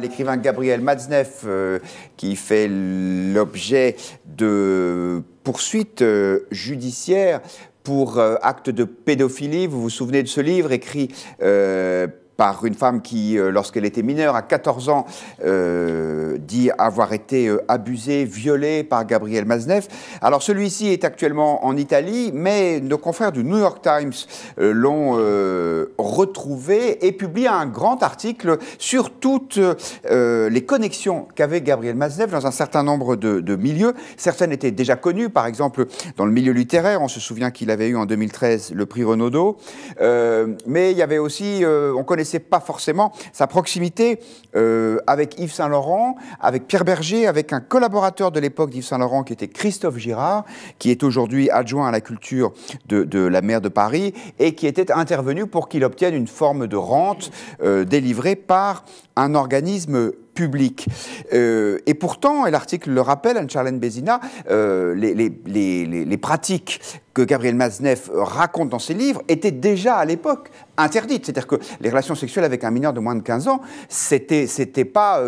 L'écrivain Gabriel Matzneff, qui fait l'objet de poursuites judiciaires pour actes de pédophilie. Vous vous souvenez de ce livre écrit par une femme qui, lorsqu'elle était mineure, à 14 ans, dit avoir été abusée, violée par Gabriel Matzneff. Alors celui-ci est actuellement en Italie, mais nos confrères du New York Times l'ont retrouvé et publié un grand article sur toutes les connexions qu'avait Gabriel Matzneff dans un certain nombre de milieux. Certaines étaient déjà connues, par exemple dans le milieu littéraire. On se souvient qu'il avait eu en 2013 le prix Renaudot. Mais il y avait aussi, on connaissait pas forcément sa proximité avec Yves Saint-Laurent, avec Pierre Berger, avec un collaborateur de l'époque d'Yves Saint-Laurent qui était Christophe Girard, qui est aujourd'hui adjoint à la culture de la maire de Paris et qui était intervenu pour qu'il obtienne une forme de rente délivrée par un organisme public. Et pourtant, et l'article le rappelle, Anne-Charlène Bézina, les pratiques que Gabriel Matzneff raconte dans ses livres étaient déjà à l'époque interdites. C'est-à-dire que les relations sexuelles avec un mineur de moins de 15 ans, c'était pas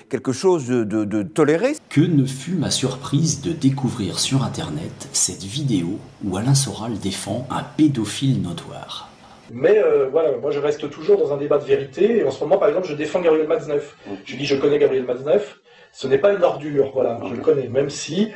quelque chose de toléré. Que ne fut ma surprise de découvrir sur Internet cette vidéo où Alain Soral défend un pédophile notoire. Mais voilà, moi je reste toujours dans un débat de vérité, et en ce moment par exemple je défends Gabriel Matzneff. Je dis je connais Gabriel Matzneff, ce n'est pas une ordure, voilà, je le connais, même si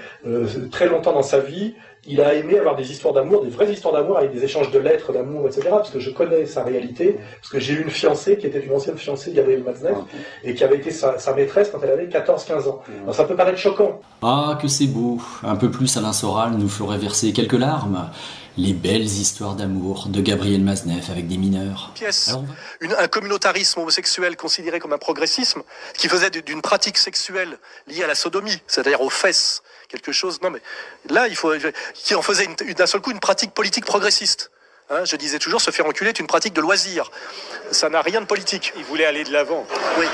très longtemps dans sa vie, il a aimé avoir des histoires d'amour, des vraies histoires d'amour avec des échanges de lettres d'amour, etc. Parce que je connais sa réalité, parce que j'ai eu une fiancée qui était une ancienne fiancée de Gabriel Matzneff, et qui avait été sa maîtresse quand elle avait 14-15 ans. Alors ça peut paraître choquant. Ah, que c'est beau. Un peu plus Alain Soral nous ferait verser quelques larmes. Les belles histoires d'amour de Gabriel Matzneff avec des mineurs. Pièce. Un communautarisme homosexuel considéré comme un progressisme, qui faisait d'une pratique sexuelle liée à la sodomie, c'est-à-dire aux fesses, quelque chose. Non mais là, qui en faisait d'un seul coup une pratique politique progressiste. Hein, je disais toujours, se faire enculer est une pratique de loisir. Ça n'a rien de politique. Il voulait aller de l'avant. Oui.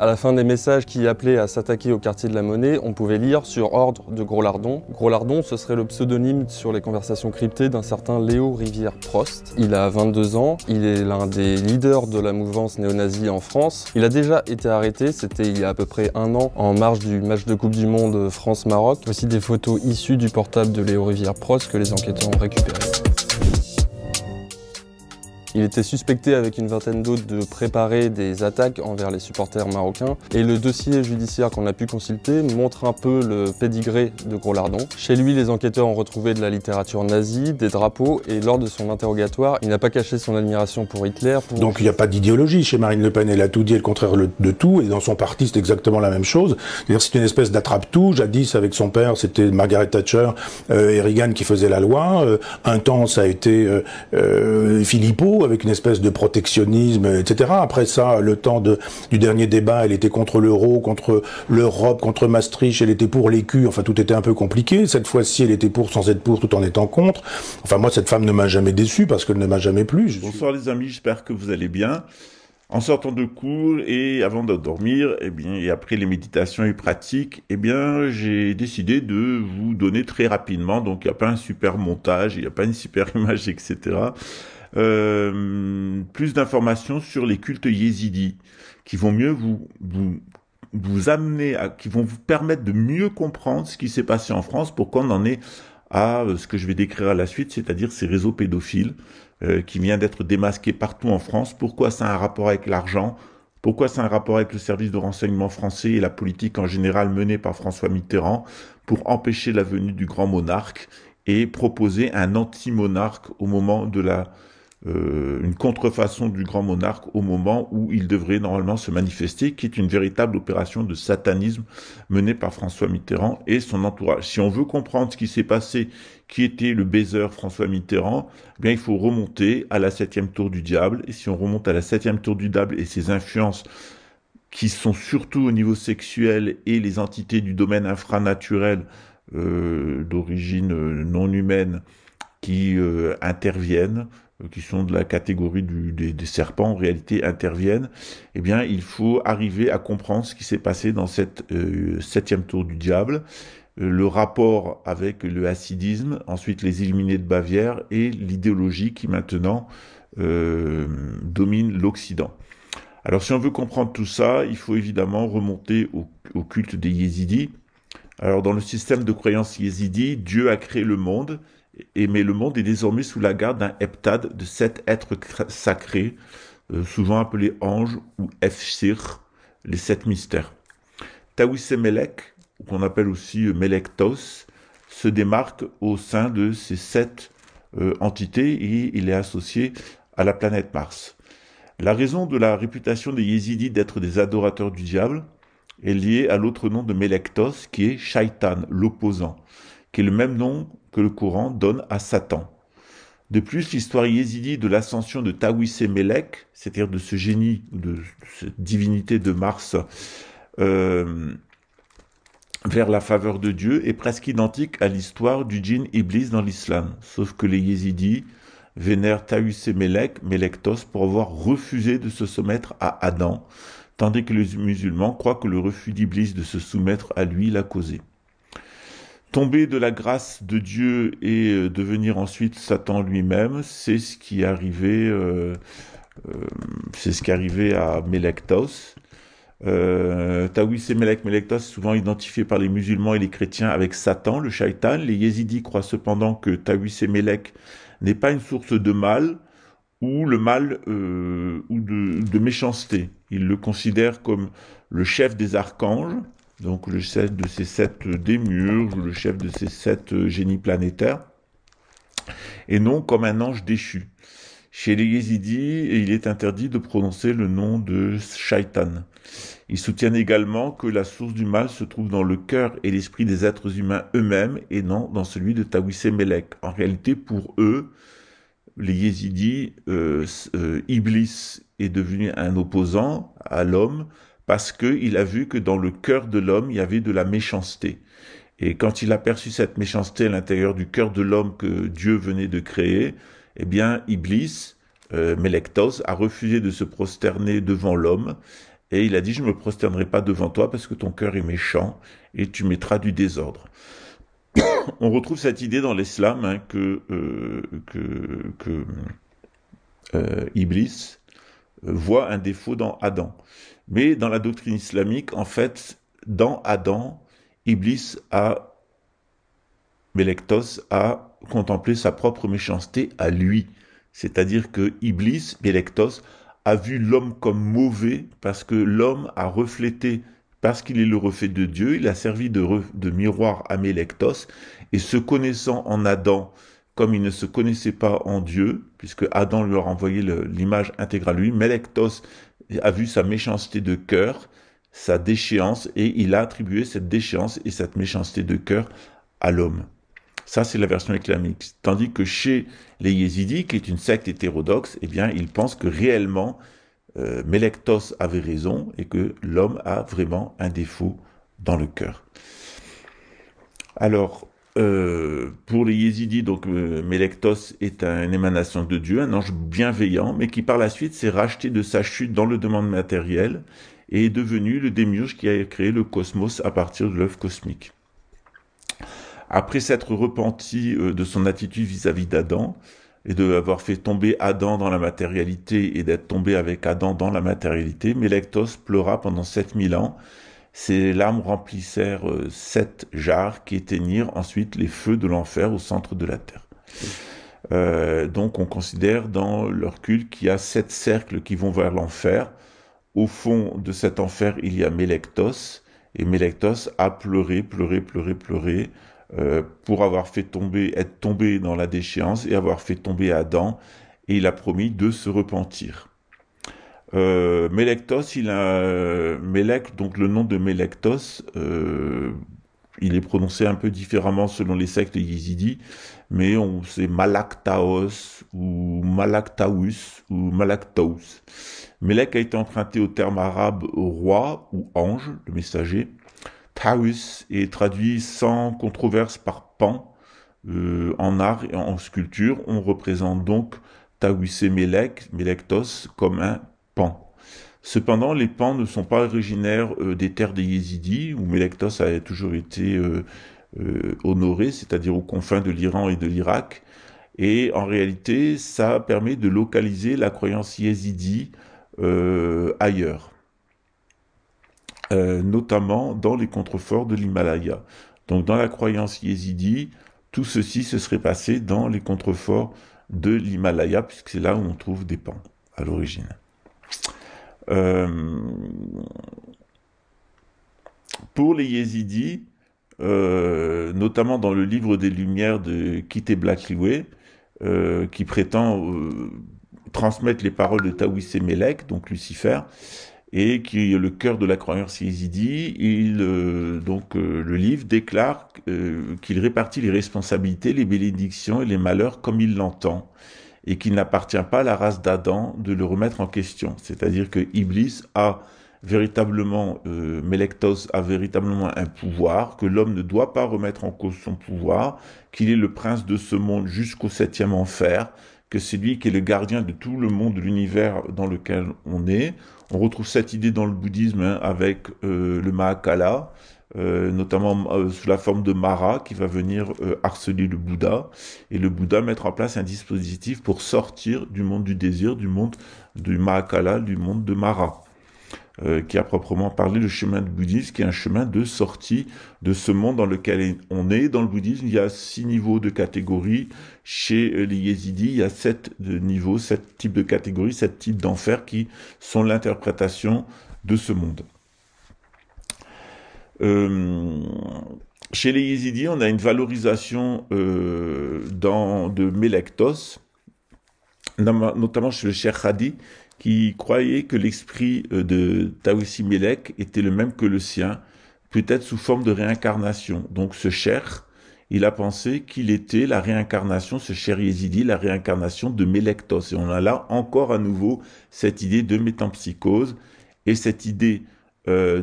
À la fin des messages qui appelaient à s'attaquer au quartier de la Monnaie, on pouvait lire sur ordre de Gros-Lardon. Gros-Lardon, ce serait le pseudonyme sur les conversations cryptées d'un certain Léo Rivière-Prost. Il a 22 ans, il est l'un des leaders de la mouvance néo-nazie en France. Il a déjà été arrêté, c'était il y a à peu près un an, en marge du match de Coupe du Monde France-Maroc. Voici des photos issues du portable de Léo Rivière-Prost que les enquêteurs ont récupérées. Il était suspecté avec une vingtaine d'autres de préparer des attaques envers les supporters marocains. Et le dossier judiciaire qu'on a pu consulter montre un peu le pédigré de Gros-Lardon. Chez lui, les enquêteurs ont retrouvé de la littérature nazie, des drapeaux, et lors de son interrogatoire, il n'a pas caché son admiration pour Hitler. Donc il n'y a pas d'idéologie chez Marine Le Pen, elle a tout dit et le contraire de tout, et dans son parti c'est exactement la même chose. C'est-à-dire c'est une espèce d'attrape-tout. Jadis avec son père, c'était Margaret Thatcher et Reagan qui faisaient la loi. Un temps ça a été Philippot, avec une espèce de protectionnisme, etc. Après ça, le temps du dernier débat, elle était contre l'euro, contre l'Europe, contre Maastricht, elle était pour l'écu, enfin tout était un peu compliqué. Cette fois-ci, elle était pour sans être pour, tout en étant contre. Enfin moi, cette femme ne m'a jamais déçu parce qu'elle ne m'a jamais plu. Bonsoir les amis, j'espère que vous allez bien. En sortant de cours et avant de dormir, et après les méditations et pratiques, j'ai décidé de vous donner très rapidement, donc il n'y a pas un super montage, il n'y a pas une super image, etc., plus d'informations sur les cultes yézidis qui vont mieux vous amener qui vont vous permettre de mieux comprendre ce qui s'est passé en France, pourquoi on en est à ce que je vais décrire à la suite, c'est-à-dire ces réseaux pédophiles qui viennent d'être démasqués partout en France. Pourquoi ça a un rapport avec l'argent? Pourquoi ça a un rapport avec le service de renseignement français et la politique en général menée par François Mitterrand pour empêcher la venue du grand monarque et proposer un anti-monarque au moment de une contrefaçon du grand monarque au moment où il devrait normalement se manifester, qui est une véritable opération de satanisme menée par François Mitterrand et son entourage. Si on veut comprendre ce qui s'est passé, qui était le baiser François Mitterrand, il faut remonter à la 7e tour du diable. Et si on remonte à la 7e tour du diable et ses influences qui sont surtout au niveau sexuel et les entités du domaine infranaturel d'origine non humaine qui interviennent, qui sont de la catégorie des serpents, en réalité interviennent, il faut arriver à comprendre ce qui s'est passé dans cette 7e tour du diable, le rapport avec le hassidisme, ensuite les Illuminés de Bavière et l'idéologie qui maintenant domine l'Occident. Alors si on veut comprendre tout ça, il faut évidemment remonter au culte des Yézidis. Alors dans le système de croyance yézidi, Dieu a créé le monde, mais le monde est désormais sous la garde d'un heptade de 7 êtres sacrés, souvent appelés anges ou Efsir, les 7 mystères. Taouissemelech, qu'on appelle aussi Melektos, se démarque au sein de ces 7 entités et il est associé à la planète Mars. La raison de la réputation des Yézidis d'être des adorateurs du diable est liée à l'autre nom de Melektos, qui est Shaitan, l'opposant, qui est le même nom que le Coran donne à Satan. De plus, l'histoire yézidi de l'ascension de Taouissemelech, c'est-à-dire de ce génie, de cette divinité de Mars, vers la faveur de Dieu, est presque identique à l'histoire du djinn Iblis dans l'islam, sauf que les Yézidis vénèrent Taouissemelech, Melektos, pour avoir refusé de se soumettre à Adam, tandis que les musulmans croient que le refus d'Iblis de se soumettre à lui l'a causé. Tomber de la grâce de Dieu et devenir ensuite Satan lui-même, c'est ce qui est arrivé à Melektos. Taouissemelech, Melektos, souvent identifié par les musulmans et les chrétiens avec Satan, le shaitan. Les yézidis croient cependant que Taouissemelech n'est pas une source de mal, ou le mal ou de méchanceté. Ils le considèrent comme le chef des archanges, donc le chef de ces 7 démiurges, le chef de ces 7 génies planétaires, et non comme un ange déchu. Chez les Yézidis, il est interdit de prononcer le nom de Shaitan. Ils soutiennent également que la source du mal se trouve dans le cœur et l'esprit des êtres humains eux-mêmes et non dans celui de Taouissemelech. En réalité, pour eux, les Yézidis, Iblis est devenu un opposant à l'homme parce qu'il a vu que dans le cœur de l'homme, il y avait de la méchanceté. Et quand il a perçu cette méchanceté à l'intérieur du cœur de l'homme que Dieu venait de créer, eh bien, Iblis, Melektos, a refusé de se prosterner devant l'homme et il a dit « Je ne me prosternerai pas devant toi parce que ton cœur est méchant et tu mettras du désordre ». On retrouve cette idée dans l'islam hein, que Iblis voit un défaut dans Adam. Mais dans la doctrine islamique, en fait, dans Adam, Melektos a contemplé sa propre méchanceté à lui. C'est-à-dire que Iblis, Melektos, a vu l'homme comme mauvais parce que l'homme a reflété, parce qu'il est le reflet de Dieu, il a servi de miroir à Melektos, et se connaissant en Adam, comme il ne se connaissait pas en Dieu, puisque Adam lui a renvoyé l'image intégrale à lui, Melektos a vu sa méchanceté de cœur, sa déchéance, et il a attribué cette déchéance et cette méchanceté de cœur à l'homme. Ça, c'est la version islamique. Tandis que chez les Yézidis, qui est une secte hétérodoxe, eh bien, ils pensent que réellement, Melektos avait raison et que l'homme a vraiment un défaut dans le cœur. Alors, pour les Yézidis, donc, Melektos est une émanation de Dieu, un ange bienveillant, mais qui par la suite s'est racheté de sa chute dans le domaine matériel et est devenu le démiurge qui a créé le cosmos à partir de l'œuf cosmique. Après s'être repenti de son attitude vis-à-vis d'Adam, et d'avoir fait tomber Adam dans la matérialité et d'être tombé avec Adam dans la matérialité, Melektos pleura pendant 7000 ans. Ses larmes remplissèrent 7 jarres qui éteignirent ensuite les feux de l'enfer au centre de la terre. Donc on considère dans leur culte qu'il y a 7 cercles qui vont vers l'enfer. Au fond de cet enfer, il y a Melektos, et Melektos a pleuré, pour avoir être tombé dans la déchéance et avoir fait tomber Adam, et il a promis de se repentir. Melektos, Melek, donc le nom de Melektos, il est prononcé un peu différemment selon les sectes yézidis, mais c'est Malaktaos ou Malaktaous ou Malaktaous. Melek a été emprunté au terme arabe roi ou ange, le messager. Taous est traduit sans controverse par Pan. En art et en sculpture, on représente donc Taouissemelech, Melektos, comme un pan. Cependant, les pans ne sont pas originaires des terres des Yézidis, où Melektos a toujours été honoré, c'est-à-dire aux confins de l'Iran et de l'Irak. Et en réalité, ça permet de localiser la croyance yézidi ailleurs, notamment dans les contreforts de l'Himalaya. Donc dans la croyance yézidi, tout ceci se serait passé dans les contreforts de l'Himalaya, puisque c'est là où on trouve des pans à l'origine. Pour les yézidis, notamment dans le livre des Lumières de Kitté Blackliwé, qui prétend transmettre les paroles de Taouissé Mélek, donc Lucifer, et qui est le cœur de la croyance yézidi, le livre déclare qu'il répartit les responsabilités, les bénédictions et les malheurs comme il l'entend, et qu'il n'appartient pas à la race d'Adam de le remettre en question. C'est-à-dire que Iblis a véritablement, Mélektos a véritablement un pouvoir, que l'homme ne doit pas remettre en cause son pouvoir, qu'il est le prince de ce monde jusqu'au 7e enfer, que c'est lui qui est le gardien de tout le monde, de l'univers dans lequel on est. On retrouve cette idée dans le bouddhisme avec le Mahakala, notamment sous la forme de Mara, qui va venir harceler le Bouddha, et le Bouddha mettre en place un dispositif pour sortir du monde du désir, du monde du Mahakala, du monde de Mara. Qui a proprement parlé le chemin du bouddhisme, qui est un chemin de sortie de ce monde dans lequel on est. Dans le bouddhisme, il y a 6 niveaux de catégories. Chez les yézidis, il y a 7 niveaux, 7 types de catégories, 7 types d'enfers qui sont l'interprétation de ce monde. Chez les yézidis, on a une valorisation de Mélektos, notamment chez le Cheikh Hadi, qui croyait que l'esprit de Taouissi Mélek était le même que le sien, peut-être sous forme de réincarnation. Donc ce cheikh, il a pensé qu'il était la réincarnation, ce cheikh yézidi, la réincarnation de Mélektos. Et on a là encore à nouveau cette idée de métempsychose et cette idée de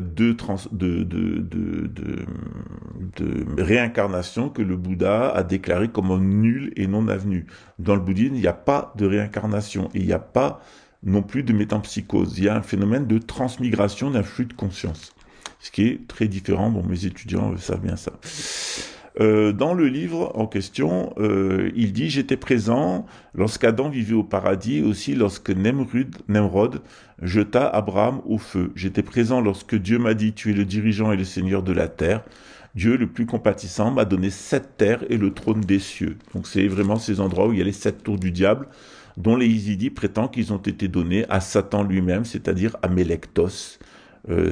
réincarnation que le Bouddha a déclaré comme nulle et non avenue. Dans le bouddhisme, il n'y a pas de réincarnation et il n'y a pas non plus de métempsychose. Il y a un phénomène de transmigration d'un flux de conscience, ce qui est très différent. Bon, mes étudiants savent bien ça. Dans le livre en question, il dit « J'étais présent lorsqu'Adam vivait au paradis, aussi lorsque Nemrod jeta Abraham au feu. J'étais présent lorsque Dieu m'a dit « Tu es le dirigeant et le seigneur de la terre. Dieu, le plus compatissant, m'a donné 7 terres et le trône des cieux. » Donc c'est vraiment ces endroits où il y a les 7 tours du diable, dont les yézidis prétendent qu'ils ont été donnés à Satan lui-même, c'est-à-dire à Mélektos.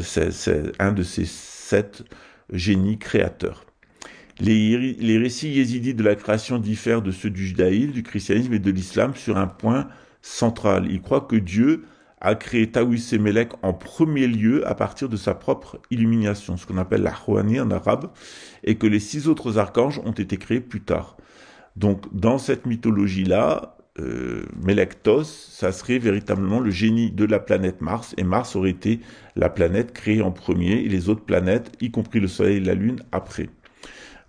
C'est un de ces 7 génies créateurs. Les récits yézidis de la création diffèrent de ceux du judaïsme, du christianisme et de l'islam sur un point central. Ils croient que Dieu a créé Taouissé Mélek en premier lieu à partir de sa propre illumination, ce qu'on appelle la Rouhani en arabe, et que les 6 autres archanges ont été créés plus tard. Donc dans cette mythologie-là, Mélektos, ça serait véritablement le génie de la planète Mars, et Mars aurait été la planète créée en premier, et les autres planètes, y compris le Soleil et la Lune, après.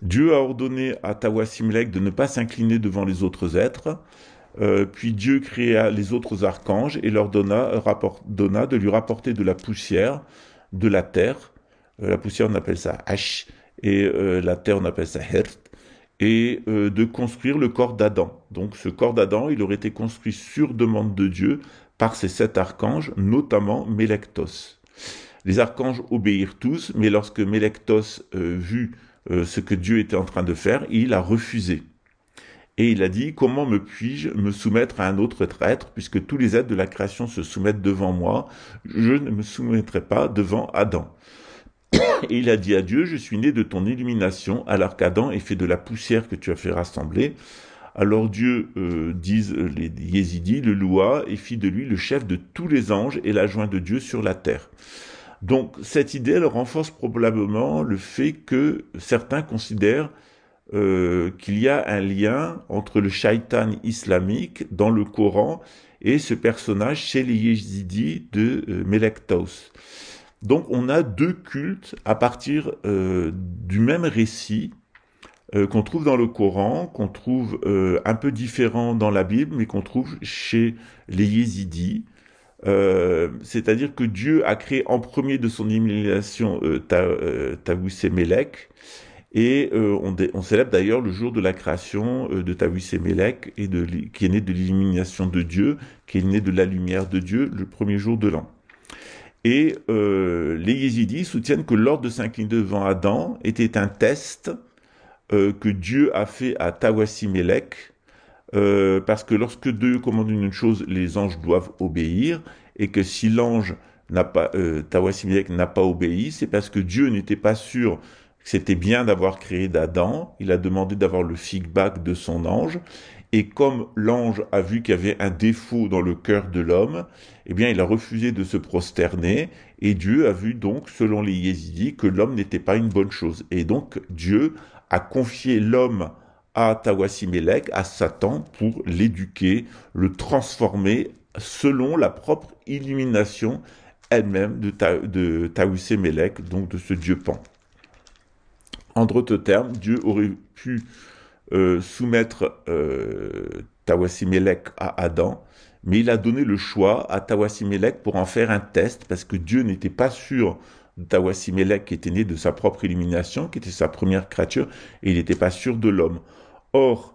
Dieu a ordonné à Taouissi Mélek de ne pas s'incliner devant les autres êtres, puis Dieu créa les autres archanges et leur donna de lui rapporter de la poussière de la terre. La poussière, on appelle ça Ash, et la terre, on appelle ça Hert, et de construire le corps d'Adam. Donc ce corps d'Adam, il aurait été construit sur demande de Dieu par ces 7 archanges, notamment Mélektos. Les archanges obéirent tous, mais lorsque Mélektos vit ce que Dieu était en train de faire, il a refusé. Et il a dit, comment me puis-je me soumettre à un autre être, puisque tous les êtres de la création se soumettent devant moi, je ne me soumettrai pas devant Adam. Et il a dit à Dieu, je suis né de ton illumination, alors qu'Adam est fait de la poussière que tu as fait rassembler. Alors Dieu, disent les yézidis, le loua et fit de lui le chef de tous les anges et l'adjoint de Dieu sur la terre. Donc cette idée, elle renforce probablement le fait que certains considèrent qu'il y a un lien entre le shaitan islamique dans le Coran et ce personnage chez les yézidis de Mélektos. Donc on a 2 cultes à partir du même récit qu'on trouve dans le Coran, qu'on trouve un peu différent dans la Bible, mais qu'on trouve chez les yézidis. C'est-à-dire que Dieu a créé en premier de son illumination Taouissé Mélek, Et on célèbre d'ailleurs le jour de la création de Tahuisemelec, qui est né de l'illumination de Dieu, qui est né de la lumière de Dieu, le premier jour de l'an. Et les yézidis soutiennent que l'ordre de s'incliner devant Adam était un test que Dieu a fait à Tahuisemelec, parce que lorsque Dieu commande une chose, les anges doivent obéir, et que si l'ange Tahuisemelec n'a pas obéi, c'est parce que Dieu n'était pas sûr que c'était bien d'avoir créé d'Adam. Il a demandé d'avoir le feedback de son ange, et comme l'ange a vu qu'il y avait un défaut dans le cœur de l'homme, eh bien il a refusé de se prosterner, et Dieu a vu donc, selon les yézidis, que l'homme n'était pas une bonne chose. Et donc Dieu a confié l'homme à Tahuisemelec, à Satan, pour l'éduquer, le transformer selon la propre illumination elle-même de Tahuisemelec, donc de ce Dieu Pan. En d'autres termes, Dieu aurait pu soumettre Tahuisemelec à Adam, mais il a donné le choix à Tahuisemelec pour en faire un test, parce que Dieu n'était pas sûr de Tahuisemelec, qui était né de sa propre illumination, qui était sa première créature, et il n'était pas sûr de l'homme. Or,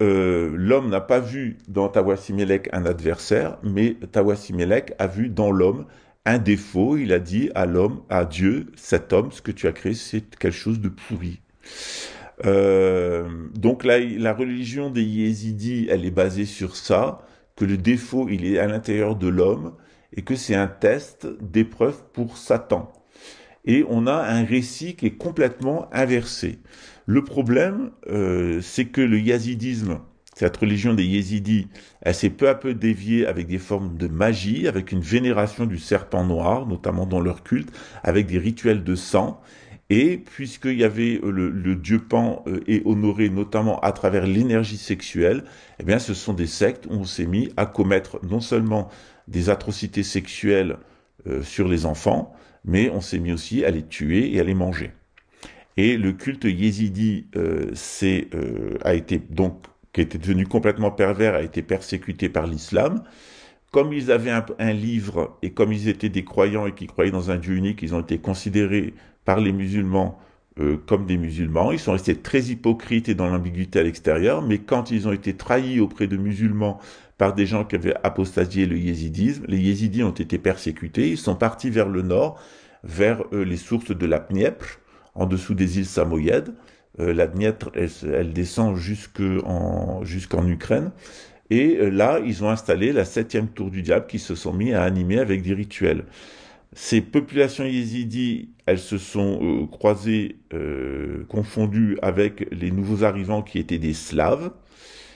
l'homme n'a pas vu dans Tahuisemelec un adversaire, mais Tahuisemelec a vu dans l'homme un défaut. Il a dit à l'homme, à Dieu, cet homme, ce que tu as créé, c'est quelque chose de pourri. Donc la religion des yézidis, elle est basée sur ça, que le défaut, il est à l'intérieur de l'homme, et que c'est un test d'épreuve pour Satan. Et on a un récit qui est complètement inversé. Le problème, c'est que le yazidisme, cette religion des yézidis, elle s'est peu à peu déviée avec des formes de magie, avec une vénération du serpent noir, notamment dans leur culte, avec des rituels de sang. Et puisqu'il y avait le dieu Pan est honoré notamment à travers l'énergie sexuelle, eh bien ce sont des sectes où on s'est mis à commettre non seulement des atrocités sexuelles sur les enfants, mais on s'est mis aussi à les tuer et à les manger. Et le culte yézidi a été donc, qui était devenu complètement pervers, a été persécuté par l'islam. Comme ils avaient un livre, et comme ils étaient des croyants et qui croyaient dans un Dieu unique, ils ont été considérés par les musulmans comme des musulmans. Ils sont restés très hypocrites et dans l'ambiguïté à l'extérieur, mais quand ils ont été trahis auprès de musulmans par des gens qui avaient apostasié le yézidisme, les yézidis ont été persécutés. Ils sont partis vers le nord, vers les sources de la Dniepr, en dessous des îles Samoyèdes. La Dniepr, elle descend jusqu'en Ukraine. Et là, ils ont installé la 7e tour du diable qui se sont mis à animer avec des rituels. Ces populations yézidis, elles se sont croisées, confondues avec les nouveaux arrivants qui étaient des Slaves.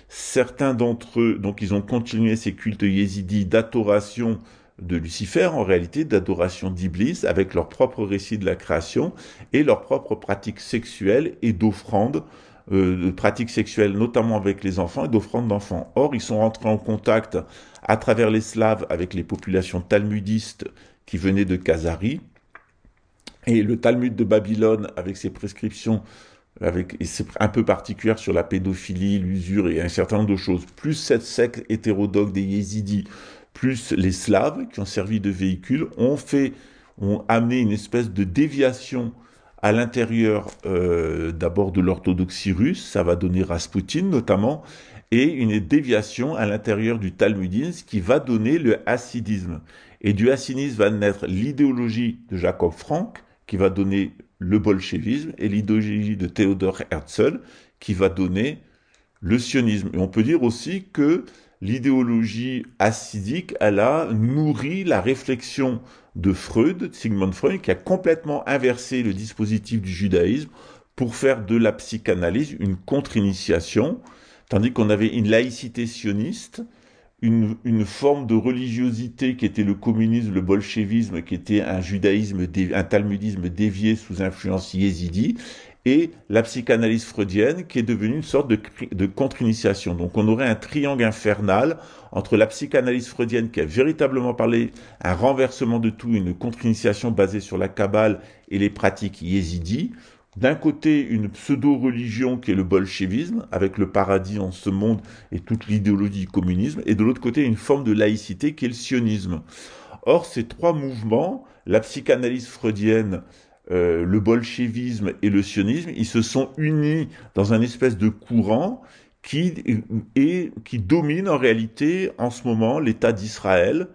Certains d'entre eux, donc ils ont continué ces cultes yézidis d'adoration de Lucifer, en réalité d'adoration d'Iblis, avec leur propre récit de la création et leurs propres pratiques sexuelles et d'offrandes, de pratiques sexuelles notamment avec les enfants et d'offrandes d'enfants. Or, ils sont rentrés en contact à travers les Slaves avec les populations talmudistes qui venaient de Khazari, et le Talmud de Babylone avec ses prescriptions et c'est un peu particulière sur la pédophilie, l'usure et un certain nombre de choses, plus cette secte hétérodoxe des yézidis, plus les Slaves qui ont servi de véhicule, ont amené une espèce de déviation à l'intérieur d'abord de l'orthodoxie russe, ça va donner Rasputin notamment, et une déviation à l'intérieur du talmudisme qui va donner le hassidisme. Et du hassidisme va naître l'idéologie de Jacob Frank, qui va donner le bolchevisme, et l'idéologie de Theodor Herzl, qui va donner le sionisme. Et on peut dire aussi que l'idéologie hassidique, elle a nourri la réflexion de Freud, Sigmund Freud, qui a complètement inversé le dispositif du judaïsme pour faire de la psychanalyse une contre-initiation, tandis qu'on avait une laïcité sioniste, une forme de religiosité qui était le communisme, le bolchevisme, qui était un judaïsme, un talmudisme dévié sous influence yézidi, et la psychanalyse freudienne qui est devenue une sorte de contre-initiation. Donc on aurait un triangle infernal entre la psychanalyse freudienne qui a véritablement parlé un renversement de tout, une contre-initiation basée sur la Kabbale et les pratiques yézidis. D'un côté, une pseudo-religion qui est le bolchevisme, avec le paradis en ce monde et toute l'idéologie du communisme, et de l'autre côté, une forme de laïcité qui est le sionisme. Or, ces trois mouvements, la psychanalyse freudienne, le bolchevisme et le sionisme, ils se sont unis dans un espèce de courant qui domine en réalité en ce moment l'État d'Israël,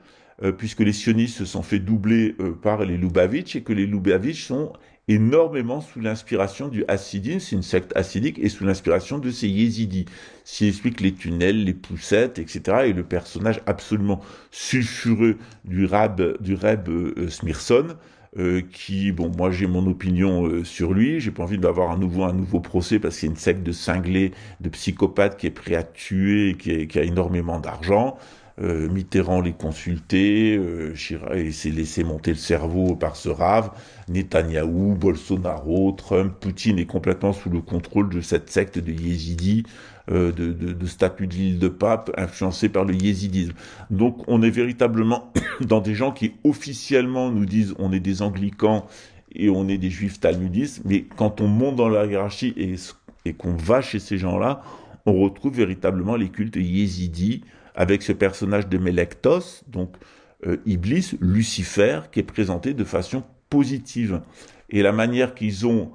puisque les sionistes se sont fait doubler par les Lubavitch, et que les Lubavitch sont énormément sous l'inspiration du hassidisme, c'est une secte hassidique, et sous l'inspiration de ces yézidis. S'il explique les tunnels, les poussettes, etc., et le personnage absolument sulfureux du Reb Smirson, qui, bon, moi j'ai mon opinion sur lui, j'ai pas envie d'avoir un nouveau procès parce que c'est une secte de cinglés, de psychopathes qui est prêt à tuer, qui a énormément d'argent. Mitterrand les consultait, Chirac s'est laissé monter le cerveau par ce rave, Netanyahou, Bolsonaro, Trump, Poutine est complètement sous le contrôle de cette secte de yézidis, de statut de l'île de Pape, influencé par le yézidisme. Donc on est véritablement dans des gens qui officiellement nous disent on est des anglicans et on est des juifs talmudistes, mais quand on monte dans la hiérarchie et qu'on va chez ces gens-là, on retrouve véritablement les cultes yézidis, avec ce personnage de Melektos, donc Iblis, Lucifer, qui est présenté de façon positive. Et la manière qu'ils ont,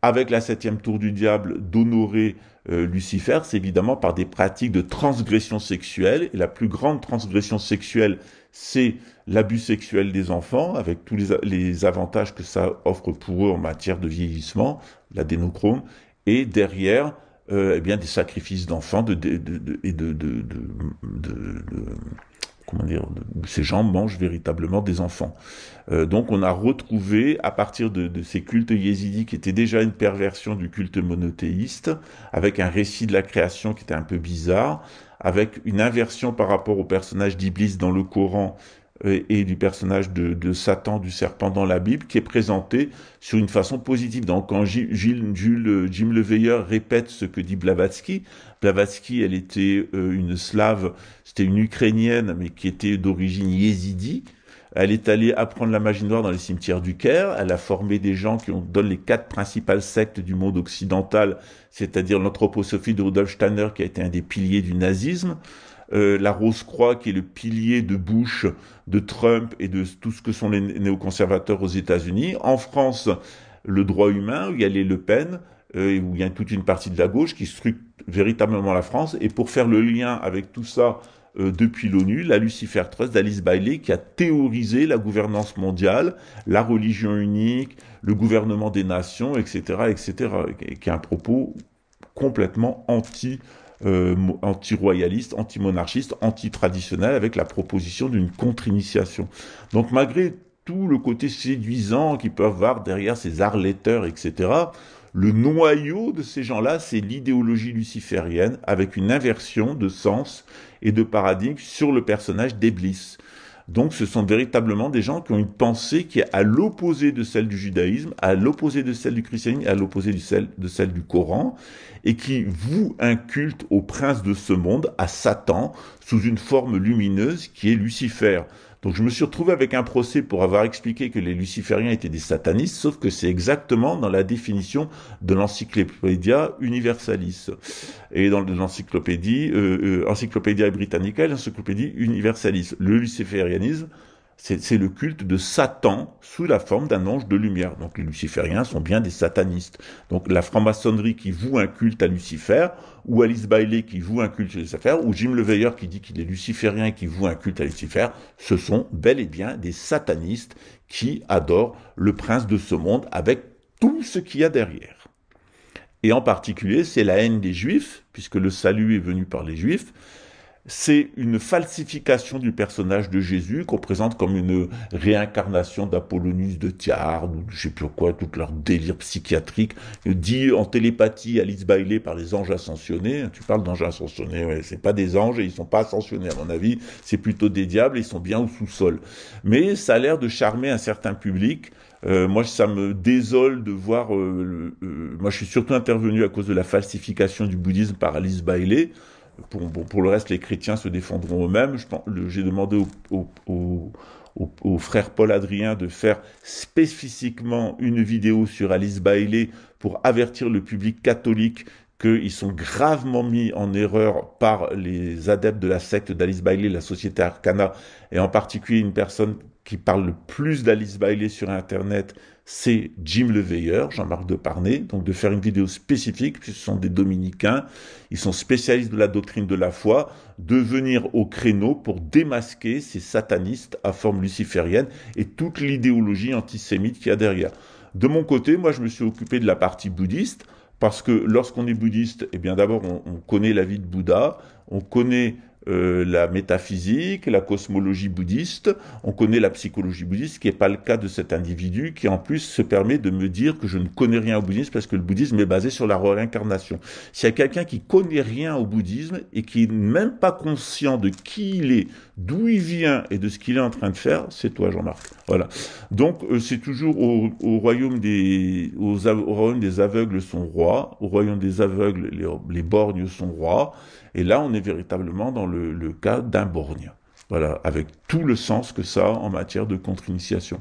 avec la 7e tour du diable, d'honorer Lucifer, c'est évidemment par des pratiques de transgression sexuelle. Et la plus grande transgression sexuelle, c'est l'abus sexuel des enfants, avec tous les avantages que ça offre pour eux en matière de vieillissement, l'adénochrome. Et derrière, eh bien des sacrifices d'enfants, comment dire, ces gens mangent véritablement des enfants. Donc on a retrouvé, à partir de ces cultes yézidis qui étaient déjà une perversion du culte monothéiste, avec un récit de la création qui était un peu bizarre, avec une inversion par rapport au personnage d'Iblis dans le Coran, et du personnage de Satan, du serpent dans la Bible, qui est présenté sur une façon positive. Donc quand Jim Leveilleur répète ce que dit Blavatsky, elle était une slave, c'était une Ukrainienne, mais qui était d'origine yézidi. Elle est allée apprendre la magie noire dans les cimetières du Caire. Elle a formé des gens qui donnent les 4 principales sectes du monde occidental, c'est-à-dire l'anthroposophie de Rudolf Steiner, qui a été un des piliers du nazisme. La Rose-Croix, qui est le pilier de Bush, de Trump et de tout ce que sont les néoconservateurs aux États-Unis. En France, le droit humain, où il y a les Le Pen, où il y a toute une partie de la gauche qui structure véritablement la France. Et pour faire le lien avec tout ça, depuis l'ONU, la Lucifer Trust d'Alice Bailey, qui a théorisé la gouvernance mondiale, la religion unique, le gouvernement des nations, etc., qui a un propos complètement anti-royaliste, anti-monarchiste, anti-traditionnel, avec la proposition d'une contre-initiation. Donc malgré tout le côté séduisant qu'ils peuvent voir derrière ces arletteurs, etc., le noyau de ces gens-là, c'est l'idéologie luciférienne, avec une inversion de sens et de paradigme sur le personnage d'Iblis. Donc ce sont véritablement des gens qui ont une pensée qui est à l'opposé de celle du judaïsme, à l'opposé de celle du christianisme, à l'opposé de celle du Coran, et qui vouent un culte au prince de ce monde, à Satan, sous une forme lumineuse qui est Lucifer. Donc je me suis retrouvé avec un procès pour avoir expliqué que les lucifériens étaient des satanistes, sauf que c'est exactement dans la définition de l'Encyclopædia Universalis. Et dans l'encyclopédie, Encyclopædia Britannica et l'Encyclopédie Universalis. Le luciférianisme, c'est le culte de Satan sous la forme d'un ange de lumière. Donc les lucifériens sont bien des satanistes. Donc la franc-maçonnerie qui voue un culte à Lucifer, ou Alice Bailey qui voue un culte à Lucifer, ou Jim Leveilleur qui dit qu'il est luciférien et qui voue un culte à Lucifer, ce sont bel et bien des satanistes qui adorent le prince de ce monde avec tout ce qu'il y a derrière. Et en particulier, c'est la haine des Juifs, puisque le salut est venu par les Juifs. C'est une falsification du personnage de Jésus qu'on présente comme une réincarnation d'Apollonius de Thyard, ou je sais plus quoi, tout leur délire psychiatrique, dit en télépathie Alice Bailey par les anges ascensionnés. Tu parles d'anges ascensionnés, ouais, c'est pas des anges et ils sont pas ascensionnés à mon avis, c'est plutôt des diables, ils sont bien au sous-sol. Mais ça a l'air de charmer un certain public. Moi, ça me désole de voir... moi, je suis surtout intervenu à cause de la falsification du bouddhisme par Alice Bailey. Pour le reste, les chrétiens se défendront eux-mêmes. J'ai demandé au frère Paul Adrien de faire spécifiquement une vidéo sur Alice Bailey pour avertir le public catholique qu'ils sont gravement mis en erreur par les adeptes de la secte d'Alice Bailey, la Société Arcana, et en particulier une personne qui parle le plus d'Alice Bailey sur Internet, c'est Jim Le Veilleur, Jean-Marc Deparnay, donc de faire une vidéo spécifique, puisque ce sont des dominicains, ils sont spécialistes de la doctrine de la foi, de venir au créneau pour démasquer ces satanistes à forme luciférienne et toute l'idéologie antisémite qu'il y a derrière. De mon côté, moi je me suis occupé de la partie bouddhiste, parce que lorsqu'on est bouddhiste, eh bien d'abord on connaît la vie de Bouddha, on connaît la métaphysique, la cosmologie bouddhiste, on connaît la psychologie bouddhiste, ce qui n'est pas le cas de cet individu qui en plus se permet de me dire que je ne connais rien au bouddhisme parce que le bouddhisme est basé sur la réincarnation. S'il y a quelqu'un qui connaît rien au bouddhisme et qui n'est même pas conscient de qui il est, d'où il vient et de ce qu'il est en train de faire, c'est toi Jean-Marc. Voilà. Donc c'est toujours au royaume des aveugles sont rois, au royaume des aveugles les borgnes sont rois. Et là, on est véritablement dans le cas d'un borgne. Voilà, avec tout le sens que ça a en matière de contre-initiation.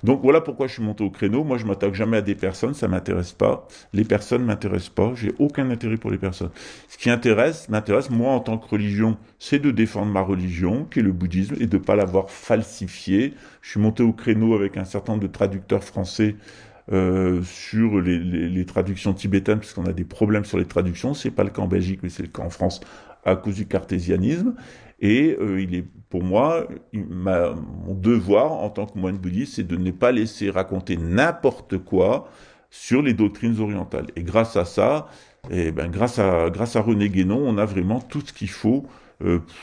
Donc voilà pourquoi je suis monté au créneau. Moi, je m'attaque jamais à des personnes, ça m'intéresse pas. Les personnes m'intéressent pas, j'ai aucun intérêt pour les personnes. Ce qui m'intéresse, moi, en tant que religion, c'est de défendre ma religion, qui est le bouddhisme, et de pas l'avoir falsifié. Je suis monté au créneau avec un certain nombre de traducteurs français sur les traductions tibétaines, parce qu'on a des problèmes sur les traductions. C'est pas le cas en Belgique, mais c'est le cas en France à cause du cartésianisme. Et il est pour moi mon devoir en tant que moine bouddhiste, c'est de ne pas laisser raconter n'importe quoi sur les doctrines orientales. Et grâce à ça, grâce à René Guénon, on a vraiment tout ce qu'il faut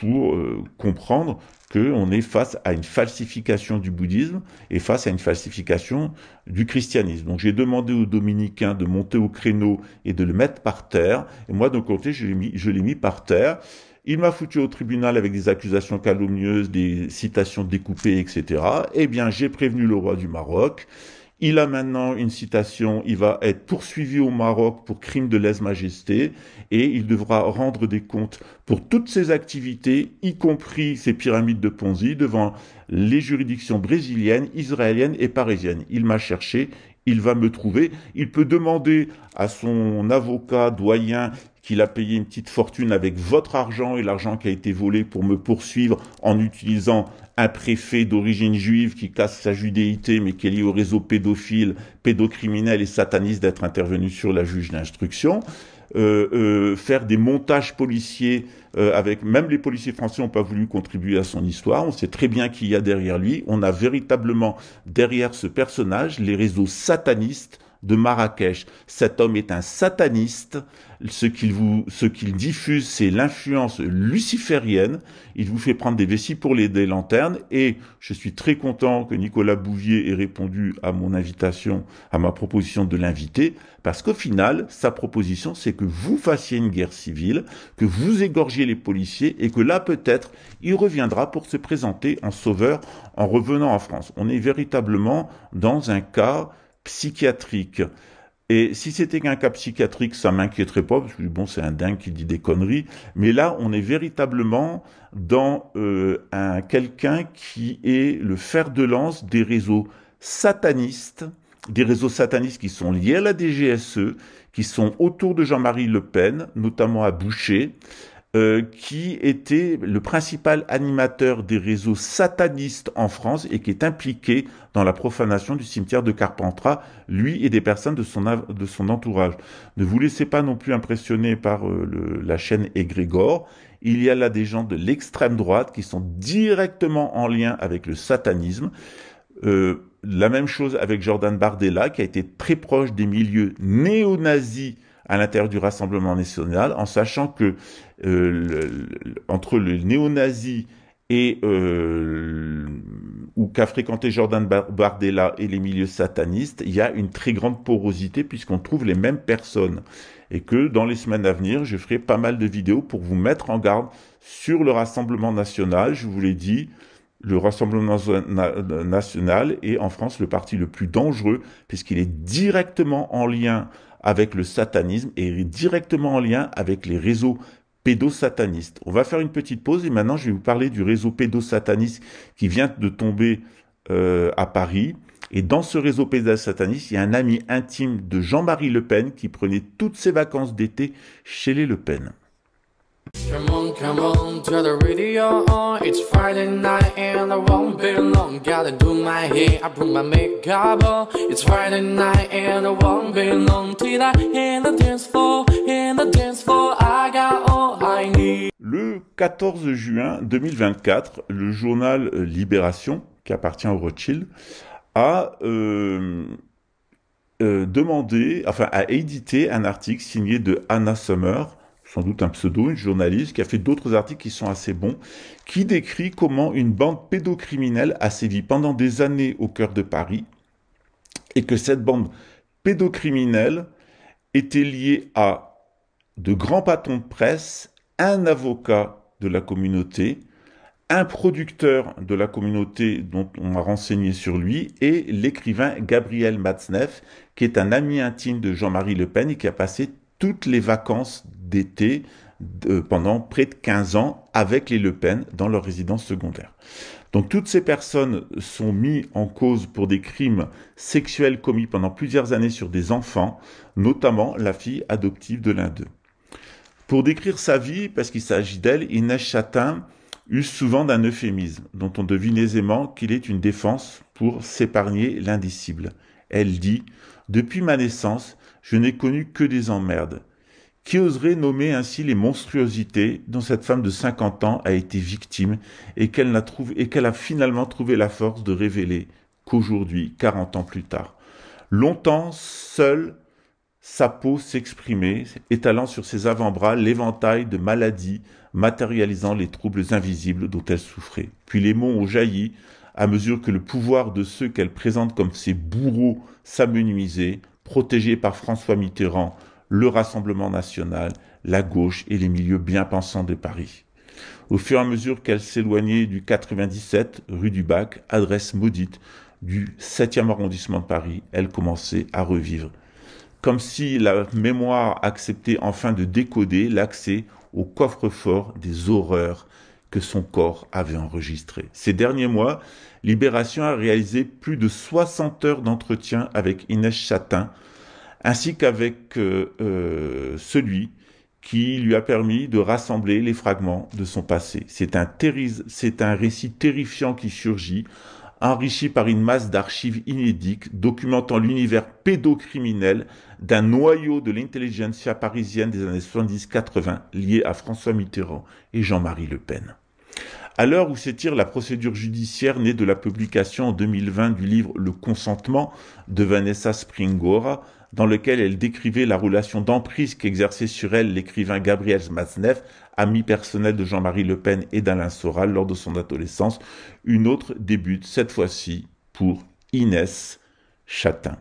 pour comprendre qu'on est face à une falsification du bouddhisme et face à une falsification du christianisme. Donc j'ai demandé aux dominicains de monter au créneau et de le mettre par terre, et moi de mon côté je l'ai mis par terre. Il m'a foutu au tribunal avec des accusations calomnieuses, des citations découpées, etc. Eh bien j'ai prévenu le roi du Maroc. Il a maintenant une citation, il va être poursuivi au Maroc pour crime de lèse-majesté et il devra rendre des comptes pour toutes ses activités, y compris ses pyramides de Ponzi, devant les juridictions brésiliennes, israéliennes et parisiennes. Il m'a cherché, il va me trouver. Il peut demander à son avocat doyen qu'il a payé une petite fortune avec votre argent et l'argent qui a été volé pour me poursuivre en utilisant un préfet d'origine juive qui casse sa judéité mais qui est lié au réseau pédophile, pédocriminel et sataniste d'être intervenu sur la juge d'instruction. Faire des montages policiers avec même les policiers français n'ont pas voulu contribuer à son histoire. On sait très bien qui y a derrière lui. On a véritablement derrière ce personnage les réseaux satanistes de Marrakech. Cet homme est un sataniste. Ce qu'il diffuse, c'est l'influence luciférienne. Il vous fait prendre des vessies pour des lanternes. Et je suis très content que Nicolas Bouvier ait répondu à mon invitation, à ma proposition de l'inviter, parce qu'au final, sa proposition, c'est que vous fassiez une guerre civile, que vous égorgiez les policiers, et que là, peut-être, il reviendra pour se présenter en sauveur en revenant en France. On est véritablement dans un cas psychiatrique. Et si c'était qu'un cas psychiatrique, ça m'inquiéterait pas, parce que bon, c'est un dingue qui dit des conneries. Mais là, on est véritablement dans quelqu'un qui est le fer de lance des réseaux satanistes qui sont liés à la DGSE, qui sont autour de Jean-Marie Le Pen, notamment à Boucher, qui était le principal animateur des réseaux satanistes en France et qui est impliqué dans la profanation du cimetière de Carpentras, lui et des personnes de son entourage. Ne vous laissez pas non plus impressionner par la chaîne Égrégore. Il y a là des gens de l'extrême droite qui sont directement en lien avec le satanisme. La même chose avec Jordan Bardella, qui a été très proche des milieux néo-nazis à l'intérieur du Rassemblement national, en sachant que entre le néo-nazi et ou qu'a fréquenté Jordan Bardella et les milieux satanistes, il y a une très grande porosité puisqu'on trouve les mêmes personnes. Et que dans les semaines à venir, je ferai pas mal de vidéos pour vous mettre en garde sur le Rassemblement national. Je vous l'ai dit, le Rassemblement national est en France le parti le plus dangereux puisqu'il est directement en lien avec le satanisme et directement en lien avec les réseaux pédosatanistes. On va faire une petite pause et maintenant je vais vous parler du réseau pédosataniste qui vient de tomber à Paris Et dans ce réseau pédosataniste, il y a un ami intime de Jean-Marie Le Pen qui prenait toutes ses vacances d'été chez les Le Pen. Come on to the radio on. It's Friday night and I won't be long. Gotta do my hair, I put my makeup on. It's Friday night and I won't be long till I hit the dance floor. In the dance floor, I got all I need. Le 14 juin 2024, le journal Libération, qui appartient au Rothschild, a édité un article signé de Anna Summer, sans doute un pseudo, une journaliste, qui a fait d'autres articles qui sont assez bons, qui décrit comment une bande pédocriminelle a sévi pendant des années au cœur de Paris, et que cette bande pédocriminelle était liée à de grands patrons de presse, un avocat de la communauté, un producteur de la communauté dont on a renseigné sur lui, et l'écrivain Gabriel Matzneff, qui est un ami intime de Jean-Marie Le Pen et qui a passé toutes les vacances d'été pendant près de 15 ans avec les Le Pen dans leur résidence secondaire. Donc toutes ces personnes sont mises en cause pour des crimes sexuels commis pendant plusieurs années sur des enfants, notamment la fille adoptive de l'un d'eux. Pour décrire sa vie, parce qu'il s'agit d'elle, Inès Chatin use souvent d'un euphémisme, dont on devine aisément qu'il est une défense pour s'épargner l'indicible. Elle dit « Depuis ma naissance, je n'ai connu que des emmerdes. Qui oserait nommer ainsi les monstruosités dont cette femme de 50 ans a été victime et qu'elle a finalement trouvé la force de révéler qu'aujourd'hui, 40 ans plus tard, longtemps seule sa peau s'exprimait, étalant sur ses avant-bras l'éventail de maladies matérialisant les troubles invisibles dont elle souffrait. Puis les mots ont jailli à mesure que le pouvoir de ceux qu'elle présente comme ses bourreaux s'amenuisait, protégés par François Mitterrand, le Rassemblement national, la gauche et les milieux bien-pensants de Paris. Au fur et à mesure qu'elle s'éloignait du 97, rue du Bac, adresse maudite du 7e arrondissement de Paris, elle commençait à revivre. Comme si la mémoire acceptait enfin de décoder l'accès au coffre-fort des horreurs que son corps avait enregistrées. Ces derniers mois, Libération a réalisé plus de 60 heures d'entretien avec Inès Chatin, ainsi qu'avec celui qui lui a permis de rassembler les fragments de son passé. C'est un récit terrifiant qui surgit, enrichi par une masse d'archives inédites, documentant l'univers pédocriminel d'un noyau de l'intelligentsia parisienne des années 70-80, lié à François Mitterrand et Jean-Marie Le Pen. À l'heure où s'étire la procédure judiciaire née de la publication en 2020 du livre « Le consentement » de Vanessa Springora, dans lequel elle décrivait la relation d'emprise qu'exerçait sur elle l'écrivain Gabriel Matzneff, ami personnel de Jean-Marie Le Pen et d'Alain Soral lors de son adolescence, une autre débute, cette fois-ci pour Inès Chatin.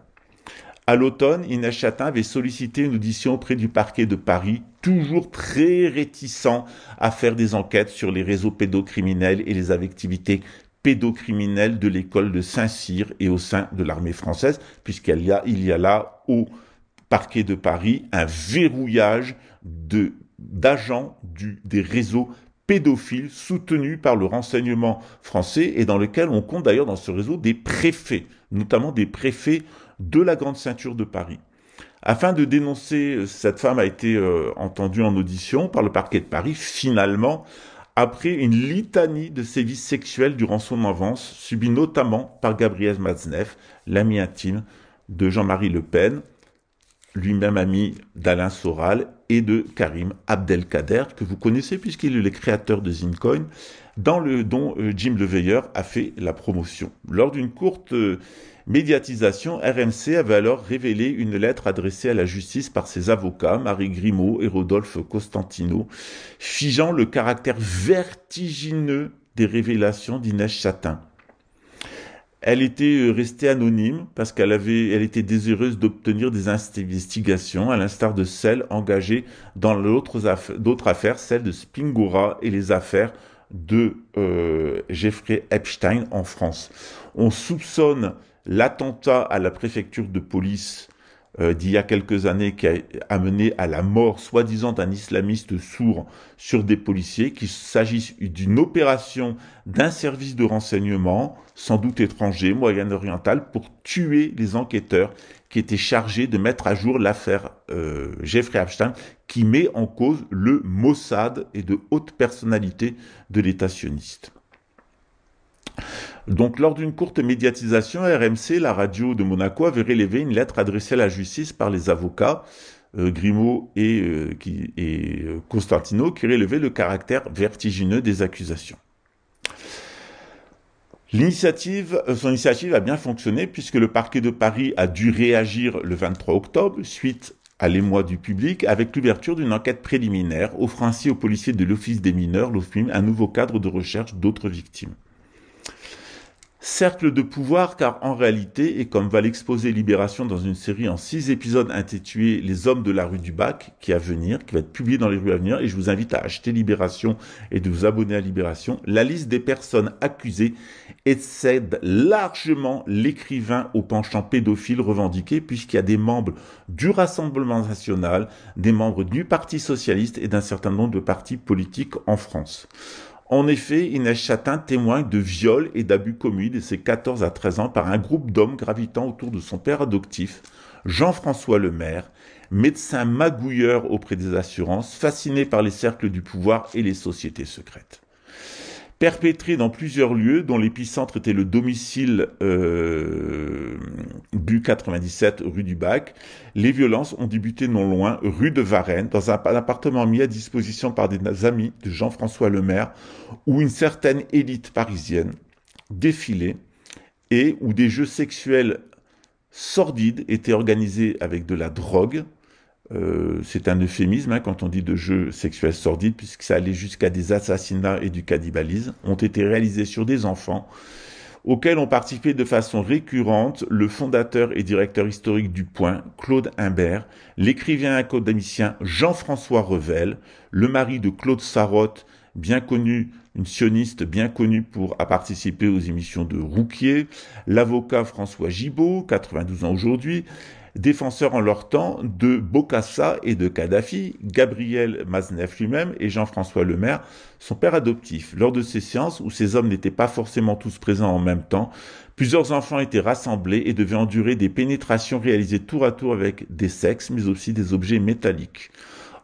À l'automne, Inès Chatin avait sollicité une audition auprès du parquet de Paris, toujours très réticent à faire des enquêtes sur les réseaux pédocriminels et les activités pédocriminels de l'école de Saint-Cyr et au sein de l'armée française, puisqu'il y a là, au parquet de Paris, un verrouillage d'agents des réseaux pédophiles soutenus par le renseignement français et dans lequel on compte d'ailleurs dans ce réseau des préfets, notamment des préfets de la Grande Ceinture de Paris. Afin de dénoncer, cette femme a été entendue en audition par le parquet de Paris, finalement, après une litanie de sévices sexuels durant son enfance, subie notamment par Gabriel Matzneff, l'ami intime de Jean-Marie Le Pen, lui-même ami d'Alain Soral et de Karim Abdelkader, que vous connaissez puisqu'il est le créateur de Zincoin, dont Jim Leveilleur a fait la promotion. Lors d'une courte médiatisation, RMC avait alors révélé une lettre adressée à la justice par ses avocats, Marie Grimaud et Rodolphe Costantino, figeant le caractère vertigineux des révélations d'Inès Chatin. Elle était restée anonyme parce qu'elle était désireuse d'obtenir des investigations, à l'instar de celles engagées dans d'autres affaires, celles de Spingora et les affaires de Jeffrey Epstein en France. On soupçonne l'attentat à la préfecture de police d'il y a quelques années qui a amené à la mort soi-disant d'un islamiste sourd sur des policiers, qu'il s'agisse d'une opération d'un service de renseignement, sans doute étranger, moyen-oriental, pour tuer les enquêteurs qui étaient chargés de mettre à jour l'affaire Jeffrey Epstein, qui met en cause le Mossad et de hautes personnalités de l'État sioniste. Donc, lors d'une courte médiatisation, RMC, la radio de Monaco, avait relevé une lettre adressée à la justice par les avocats Grimaud et Constantino, qui relevaient le caractère vertigineux des accusations. Son initiative a bien fonctionné puisque le parquet de Paris a dû réagir le 23 octobre suite à l'émoi du public avec l'ouverture d'une enquête préliminaire offrant ainsi aux policiers de l'Office des mineurs, l'OFMIM, un nouveau cadre de recherche d'autres victimes. Cercle de pouvoir, car en réalité, et comme va l'exposer Libération dans une série en 6 épisodes intitulée « Les hommes de la rue du Bac », qui va être publié dans les rues à venir, et je vous invite à acheter Libération et de vous abonner à Libération, la liste des personnes accusées excède largement l'écrivain au penchant pédophile revendiqué, puisqu'il y a des membres du Rassemblement national, des membres du Parti socialiste et d'un certain nombre de partis politiques en France. En effet, Inès Chatin témoigne de viols et d'abus commis de ses 14 à 13 ans par un groupe d'hommes gravitant autour de son père adoptif, Jean-François Lemaire, médecin magouilleur auprès des assurances, fasciné par les cercles du pouvoir et les sociétés secrètes. Perpétrés dans plusieurs lieux, dont l'épicentre était le domicile du 97 rue du Bac, les violences ont débuté non loin, rue de Varennes, dans un appartement mis à disposition par des amis de Jean-François Lemaire, où une certaine élite parisienne défilait et où des jeux sexuels sordides étaient organisés avec de la drogue. C'est un euphémisme quand on dit de jeux sexuels sordides, puisque ça allait jusqu'à des assassinats et du cannibalisme, ont été réalisés sur des enfants, auxquels ont participé de façon récurrente le fondateur et directeur historique du Point, Claude Imbert, l'écrivain académicien Jean-François Revel, le mari de Claude Sarraute, bien connu, une sioniste bien connue pour participer aux émissions de Rouquier, l'avocat François Gibault, 92 ans aujourd'hui, défenseurs en leur temps de Bokassa et de Kadhafi, Gabriel Maznef lui-même et Jean-François Lemaire, son père adoptif. Lors de ces séances, où ces hommes n'étaient pas forcément tous présents en même temps, plusieurs enfants étaient rassemblés et devaient endurer des pénétrations réalisées tour à tour avec des sexes, mais aussi des objets métalliques.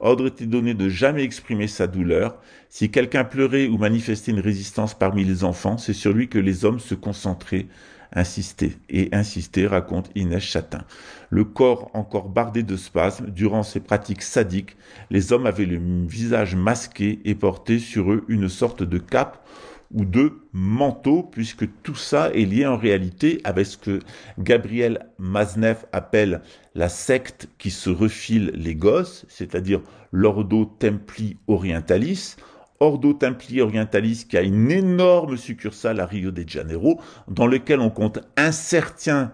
Ordre était donné de jamais exprimer sa douleur. Si quelqu'un pleurait ou manifestait une résistance parmi les enfants, c'est sur lui que les hommes se concentraient, insister, raconte Inès Chatin. Le corps encore bardé de spasmes, durant ces pratiques sadiques, les hommes avaient le visage masqué et portaient sur eux une sorte de cape ou de manteau, puisque tout ça est lié en réalité avec ce que Gabriel Maznef appelle la secte qui se refile les gosses, c'est-à-dire l'Ordo Templi Orientalis, Ordo Templi Orientalis qui a une énorme succursale à Rio de Janeiro, dans lequel on compte un certain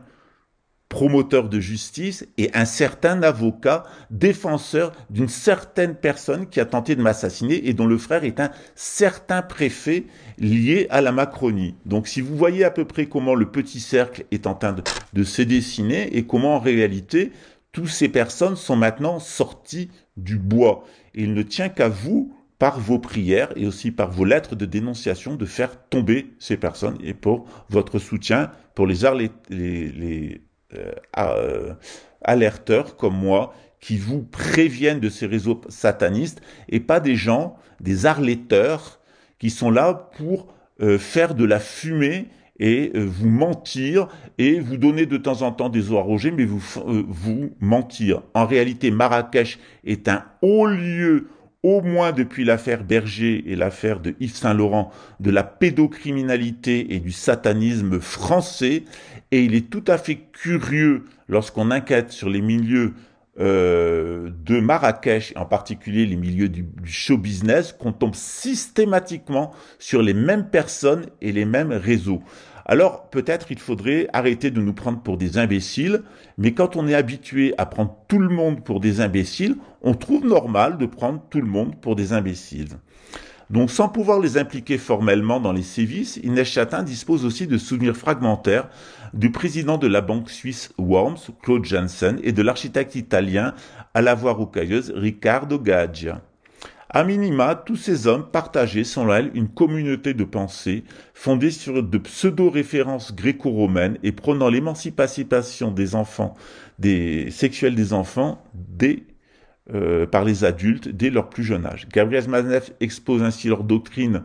promoteur de justice et un certain avocat défenseur d'une certaine personne qui a tenté de m'assassiner et dont le frère est un certain préfet lié à la Macronie. Donc si vous voyez à peu près comment le petit cercle est en train de se dessiner et comment en réalité toutes ces personnes sont maintenant sorties du bois. Et il ne tient qu'à vous, par vos prières et aussi par vos lettres de dénonciation, de faire tomber ces personnes et pour votre soutien, pour les alerteurs comme moi, qui vous préviennent de ces réseaux satanistes et pas des gens, des arletteurs qui sont là pour faire de la fumée et vous mentir et vous donner de temps en temps des eaux arrogées, mais vous mentir. En réalité, Marrakech est un haut lieu, au moins depuis l'affaire Berger et l'affaire de Yves Saint-Laurent, de la pédocriminalité et du satanisme français. Et il est tout à fait curieux, lorsqu'on enquête sur les milieux de Marrakech, en particulier les milieux du show business, qu'on tombe systématiquement sur les mêmes personnes et les mêmes réseaux. Alors peut-être il faudrait arrêter de nous prendre pour des imbéciles, mais quand on est habitué à prendre tout le monde pour des imbéciles, on trouve normal de prendre tout le monde pour des imbéciles. Donc sans pouvoir les impliquer formellement dans les sévices, Inès Chatin dispose aussi de souvenirs fragmentaires du président de la banque suisse Worms, Claude Janssen, et de l'architecte italien à la voix rocailleuse Riccardo Gaggia. À minima, tous ces hommes partageaient, selon elle, une communauté de pensée fondée sur de pseudo-références gréco-romaines et prônant l'émancipation des enfants, sexuelle des enfants, par les adultes dès leur plus jeune âge. Gabriel Matzneff expose ainsi leur doctrine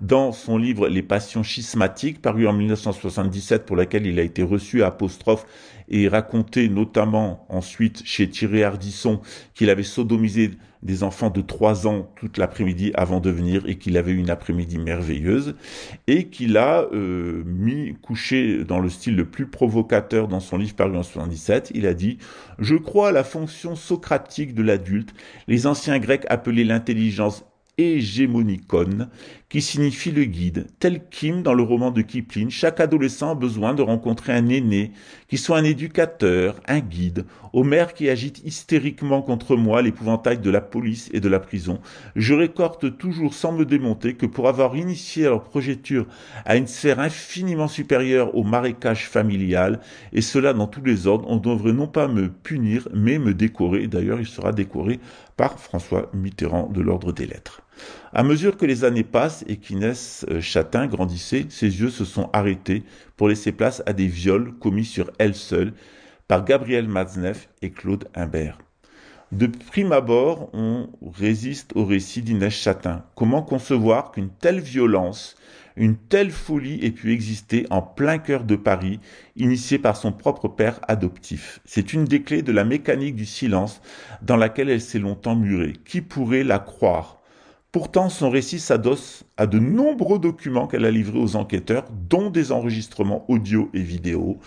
dans son livre Les Passions schismatiques, paru en 1977, pour laquelle il a été reçu à Apostrophe et raconté notamment ensuite chez Thierry Ardisson qu'il avait sodomisé des enfants de 3 ans toute l'après-midi avant de venir et qu'il avait une après-midi merveilleuse et qu'il a couché dans le style le plus provocateur dans son livre paru en 1977. Il a dit « Je crois à la fonction socratique de l'adulte, les anciens Grecs appelaient l'intelligence hégémonicon, qui signifie le guide. Tel Kim dans le roman de Kipling, chaque adolescent a besoin de rencontrer un aîné, qui soit un éducateur, un guide. Homère qui agite hystériquement contre moi l'épouvantail de la police et de la prison. Je rétorque toujours sans me démonter que pour avoir initié leur progéture à une sphère infiniment supérieure au marécage familial, et cela dans tous les ordres, on devrait non pas me punir, mais me décorer. D'ailleurs, il sera décoré par François Mitterrand de l'Ordre des Lettres. À mesure que les années passent et qu'Inès Chatin grandissait, ses yeux se sont arrêtés pour laisser place à des viols commis sur elle seule par Gabriel Matzneff et Claude Imbert. De prime abord, on résiste au récit d'Inès Chatin. Comment concevoir qu'une telle violence, une telle folie ait pu exister en plein cœur de Paris, initiée par son propre père adoptif? C'est une des clés de la mécanique du silence dans laquelle elle s'est longtemps murée. Qui pourrait la croire? Pourtant, son récit s'adosse à de nombreux documents qu'elle a livrés aux enquêteurs, dont des enregistrements audio et vidéo.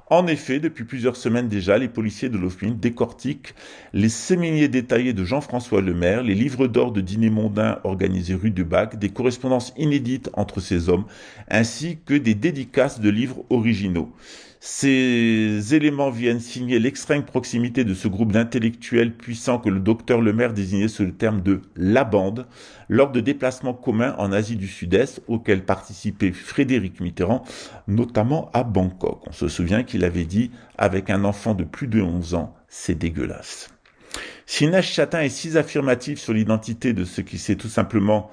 En effet, depuis plusieurs semaines déjà, les policiers de l'OFPIN décortiquent les séminaires détaillés de Jean-François Lemaire, les livres d'or de dîners mondains organisés rue du Bac, des correspondances inédites entre ces hommes, ainsi que des dédicaces de livres originaux. Ces éléments viennent signer l'extrême proximité de ce groupe d'intellectuels puissants que le docteur Lemaire désignait sous le terme de « la bande » lors de déplacements communs en Asie du Sud-Est auxquels participait Frédéric Mitterrand, notamment à Bangkok. On se souvient qu'il avait dit « avec un enfant de plus de 11 ans, c'est dégueulasse ». Si Inès Chatin est si affirmative sur l'identité de ce qui s'est tout simplement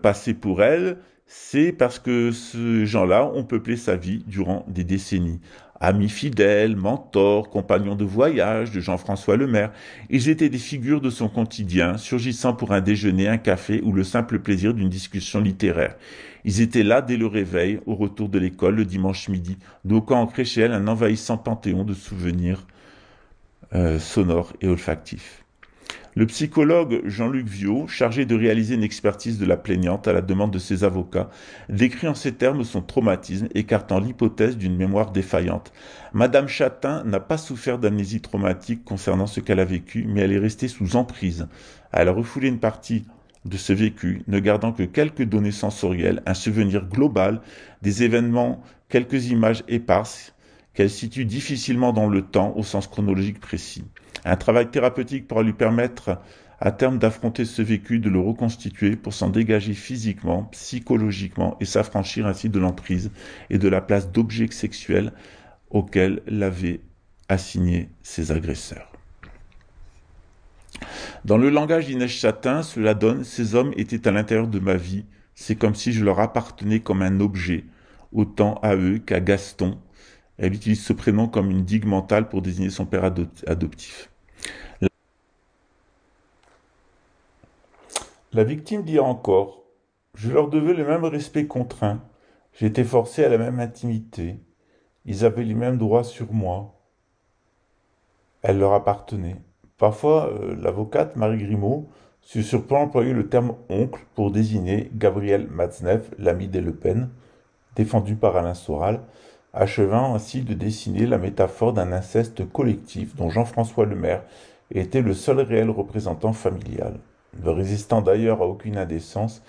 passé pour elle, c'est parce que ces gens-là ont peuplé sa vie durant des décennies. Amis fidèles, mentors, compagnons de voyage de Jean-François Lemaire, ils étaient des figures de son quotidien, surgissant pour un déjeuner, un café ou le simple plaisir d'une discussion littéraire. Ils étaient là dès le réveil, au retour de l'école, le dimanche midi, d'aucuns ancrés chez elle un envahissant panthéon de souvenirs sonores et olfactifs. Le psychologue Jean-Luc Viaud, chargé de réaliser une expertise de la plaignante à la demande de ses avocats, décrit en ces termes son traumatisme, écartant l'hypothèse d'une mémoire défaillante. Madame Chatin n'a pas souffert d'amnésie traumatique concernant ce qu'elle a vécu, mais elle est restée sous emprise. Elle a refoulé une partie de ce vécu, ne gardant que quelques données sensorielles, un souvenir global des événements, quelques images éparses, qu'elle situe difficilement dans le temps au sens chronologique précis. Un travail thérapeutique pourra lui permettre à terme d'affronter ce vécu, de le reconstituer pour s'en dégager physiquement, psychologiquement et s'affranchir ainsi de l'emprise et de la place d'objet sexuel auquel l'avaient assigné ses agresseurs. Dans le langage d'Inès Chatin, cela donne « Ces hommes étaient à l'intérieur de ma vie, c'est comme si je leur appartenais comme un objet, autant à eux qu'à Gaston ». Elle utilise ce prénom comme une digue mentale pour désigner son père adoptif. La victime dit encore « Je leur devais le même respect contraint. J'étais forcé à la même intimité. Ils avaient les mêmes droits sur moi. Elle leur appartenait. » Parfois, l'avocate Marie Grimaud se surprend à employer le terme « oncle » pour désigner Gabriel Matzneff, l'ami des Le Pen, défendu par Alain Soral, achevant ainsi de dessiner la métaphore d'un inceste collectif dont Jean-François Lemaire était le seul réel représentant familial. Ne résistant d'ailleurs à aucune indécence,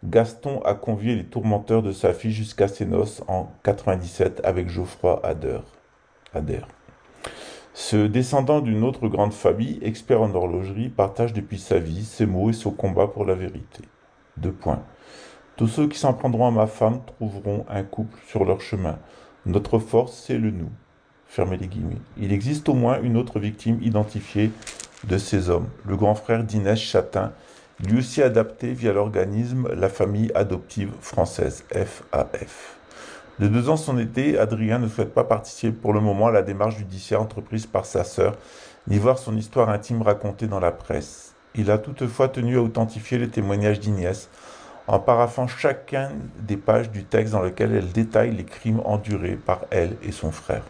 Gaston a convié les tourmenteurs de sa fille jusqu'à ses noces en 97 avec Geoffroy Adair. Ce descendant d'une autre grande famille, expert en horlogerie, partage depuis sa vie ses mots et son combat pour la vérité. 2 points. Tous ceux qui s'en prendront à ma femme trouveront un couple sur leur chemin. Notre force, c'est le nous. Fermez les guillemets. Il existe au moins une autre victime identifiée de ces hommes, le grand frère d'Inès Chatin, lui aussi adapté via l'organisme La Famille Adoptive Française, FAF. De 2 ans son été, Adrien ne souhaite pas participer pour le moment à la démarche judiciaire entreprise par sa sœur, ni voir son histoire intime racontée dans la presse. Il a toutefois tenu à authentifier les témoignages d'Inès, en paraphant chacun des pages du texte dans lequel elle détaille les crimes endurés par elle et son frère.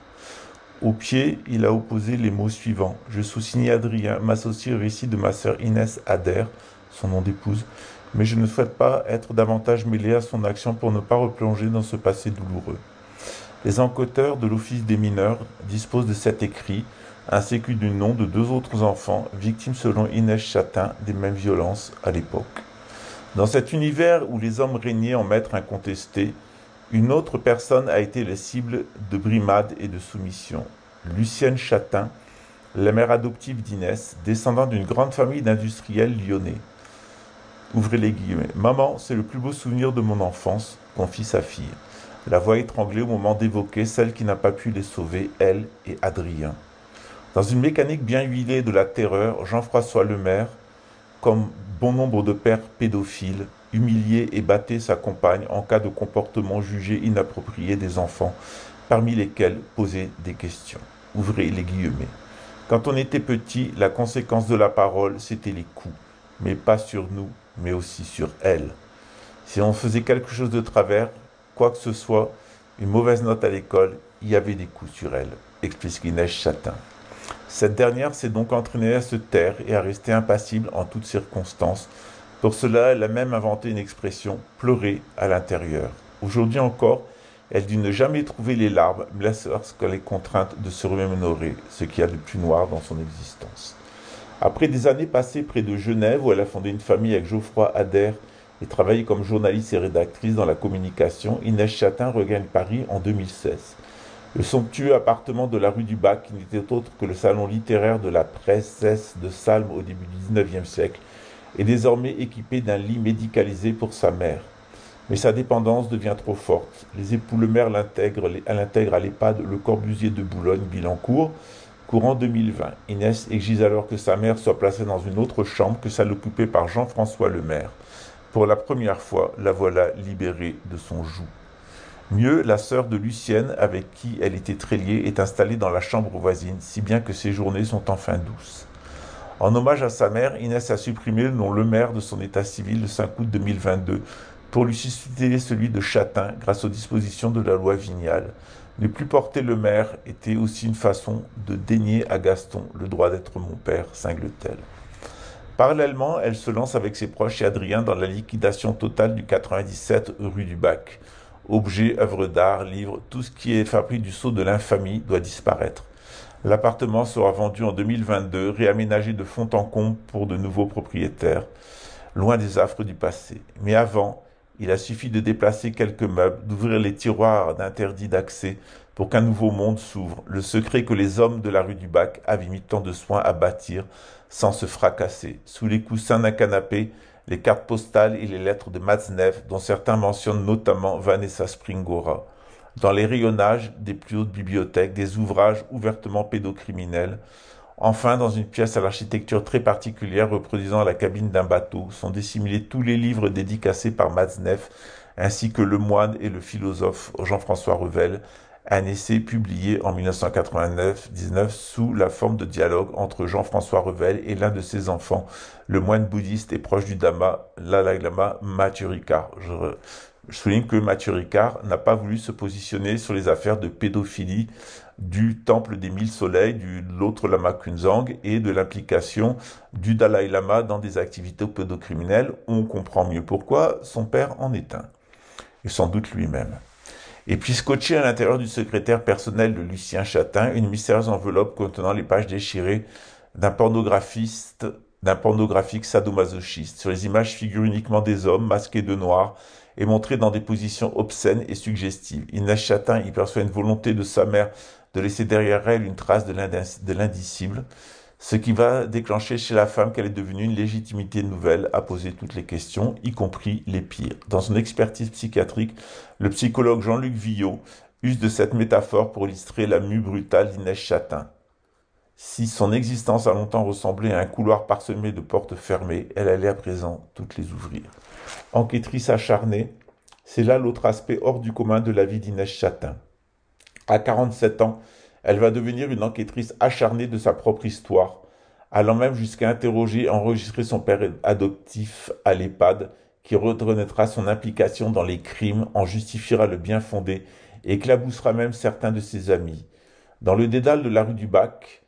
Au pied, il a opposé les mots suivants. Je sous-signe Adrien, m'associe au récit de ma sœur Inès Adair, son nom d'épouse, mais je ne souhaite pas être davantage mêlé à son action pour ne pas replonger dans ce passé douloureux. Les enquêteurs de l'Office des mineurs disposent de cet écrit, ainsi que du nom de 2 autres enfants, victimes selon Inès Chatin des mêmes violences à l'époque. Dans cet univers où les hommes régnaient en maîtres incontestés, une autre personne a été la cible de brimades et de soumission. Lucienne Chatin, la mère adoptive d'Inès, descendant d'une grande famille d'industriels lyonnais. Ouvrez les guillemets. « Maman, c'est le plus beau souvenir de mon enfance », confie sa fille. La voix étranglée au moment d'évoquer celle qui n'a pas pu les sauver, elle et Adrien. Dans une mécanique bien huilée de la terreur, Jean-François Lemaire, comme bon nombre de pères pédophiles, humiliait et battait sa compagne en cas de comportement jugé inapproprié des enfants, parmi lesquels posait des questions. Ouvrez les guillemets. Quand on était petit, la conséquence de la parole, c'était les coups, mais pas sur nous, mais aussi sur elle. Si on faisait quelque chose de travers, quoi que ce soit, une mauvaise note à l'école, il y avait des coups sur elle, explique Inès Chatin. Cette dernière s'est donc entraînée à se taire et à rester impassible en toutes circonstances. Pour cela, elle a même inventé une expression « pleurer à l'intérieur ». Aujourd'hui encore, elle dit ne jamais trouver les larmes, mais lorsqu'elle est contrainte de se remémorer ce qu'il y a de plus noir dans son existence. Après des années passées près de Genève, où elle a fondé une famille avec Geoffroy Adair et travaillé comme journaliste et rédactrice dans la communication, Inès Chatin regagne Paris en 2016. Le somptueux appartement de la rue du Bac, qui n'était autre que le salon littéraire de la princesse de Salm au début du XIXe siècle, est désormais équipé d'un lit médicalisé pour sa mère. Mais sa dépendance devient trop forte. Les époux Lemaire l'intègrent à l'EHPAD Le Corbusier de Boulogne-Billancourt, courant 2020. Inès exige alors que sa mère soit placée dans une autre chambre que celle occupée par Jean-François Lemaire. Pour la première fois, la voilà libérée de son joug. Mieux, la sœur de Lucienne, avec qui elle était très liée, est installée dans la chambre voisine, si bien que ses journées sont enfin douces. En hommage à sa mère, Inès a supprimé le nom Lemaire de son état civil le 5 août 2022 pour lui substituer celui de Chatin grâce aux dispositions de la loi Vignal. Ne plus porter Lemaire était aussi une façon de dénier à Gaston le droit d'être mon père, cingle-t-elle. Parallèlement, elle se lance avec ses proches et Adrien dans la liquidation totale du 97 rue du Bac. Objets, œuvres d'art, livres, tout ce qui est fabriqué du sceau de l'infamie doit disparaître. L'appartement sera vendu en 2022, réaménagé de fond en comble pour de nouveaux propriétaires, loin des affres du passé. Mais avant, il a suffi de déplacer quelques meubles, d'ouvrir les tiroirs d'interdit d'accès pour qu'un nouveau monde s'ouvre, le secret que les hommes de la rue du Bac avaient mis tant de soin à bâtir sans se fracasser. Sous les coussins d'un canapé, les cartes postales et les lettres de Matzneff, dont certains mentionnent notamment Vanessa Springora. Dans les rayonnages des plus hautes bibliothèques, des ouvrages ouvertement pédocriminels. Enfin, dans une pièce à l'architecture très particulière reproduisant la cabine d'un bateau, sont dissimulés tous les livres dédicacés par Matzneff, ainsi que Le Moine et le philosophe Jean-François Revel, un essai publié en 1999 sous la forme de dialogue entre Jean-François Revel et l'un de ses enfants, le moine bouddhiste et proche du Dalai Lama Mathieu Ricard. Je souligne que Mathieu Ricard n'a pas voulu se positionner sur les affaires de pédophilie du Temple des Mille Soleils, de l'autre Lama Kunzang et de l'implication du Dalai Lama dans des activités pédocriminelles. On comprend mieux pourquoi son père en est un, et sans doute lui-même. Et puis scotché à l'intérieur du secrétaire personnel de Lucien Chatin, une mystérieuse enveloppe contenant les pages déchirées d'un pornographique sadomasochiste. Sur les images figurent uniquement des hommes masqués de noir et montrés dans des positions obscènes et suggestives. Inès Chatin y perçoit une volonté de sa mère de laisser derrière elle une trace de l'indicible, ce qui va déclencher chez la femme qu'elle est devenue une légitimité nouvelle à poser toutes les questions, y compris les pires. Dans son expertise psychiatrique, le psychologue Jean-Luc Villot use de cette métaphore pour illustrer la mue brutale d'Inès Chatin. Si son existence a longtemps ressemblé à un couloir parsemé de portes fermées, elle allait à présent toutes les ouvrir. Enquêtrice acharnée, c'est là l'autre aspect hors du commun de la vie d'Inès Chatin. À 47 ans, elle va devenir une enquêtrice acharnée de sa propre histoire, allant même jusqu'à interroger et enregistrer son père adoptif à l'EHPAD, qui reconnaîtra son implication dans les crimes, en justifiera le bien fondé et éclaboussera même certains de ses amis. Dans le dédale de la rue du Bac,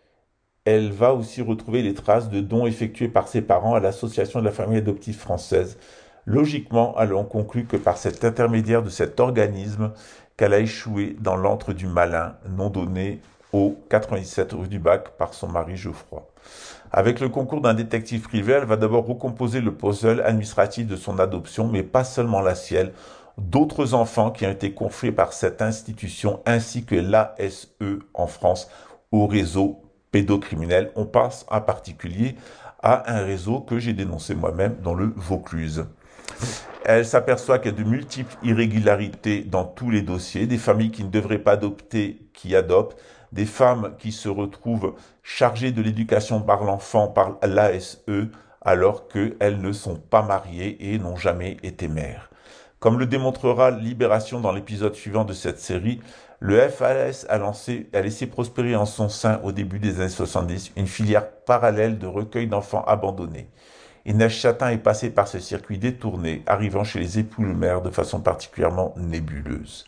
elle va aussi retrouver les traces de dons effectués par ses parents à l'association de la famille adoptive française. Logiquement, elle en conclut que par cet intermédiaire de cet organisme, qu'elle a échoué dans l'antre du malin, nom donné au 97 rue du Bac par son mari Geoffroy. Avec le concours d'un détective privé, elle va d'abord recomposer le puzzle administratif de son adoption, mais pas seulement la sienne, d'autres enfants qui ont été confiés par cette institution, ainsi que l'ASE en France, au réseau pédocriminel. On passe en particulier à un réseau que j'ai dénoncé moi-même dans le Vaucluse. Elle s'aperçoit qu'il y a de multiples irrégularités dans tous les dossiers, des familles qui ne devraient pas adopter, qui adoptent, des femmes qui se retrouvent chargées de l'éducation par l'enfant par l'ASE, alors qu'elles ne sont pas mariées et n'ont jamais été mères. Comme le démontrera Libération dans l'épisode suivant de cette série, le FAS a laissé prospérer en son sein, au début des années 70, une filière parallèle de recueil d'enfants abandonnés. Inès Chatin est passée par ce circuit détourné, arrivant chez les époux le maire de façon particulièrement nébuleuse.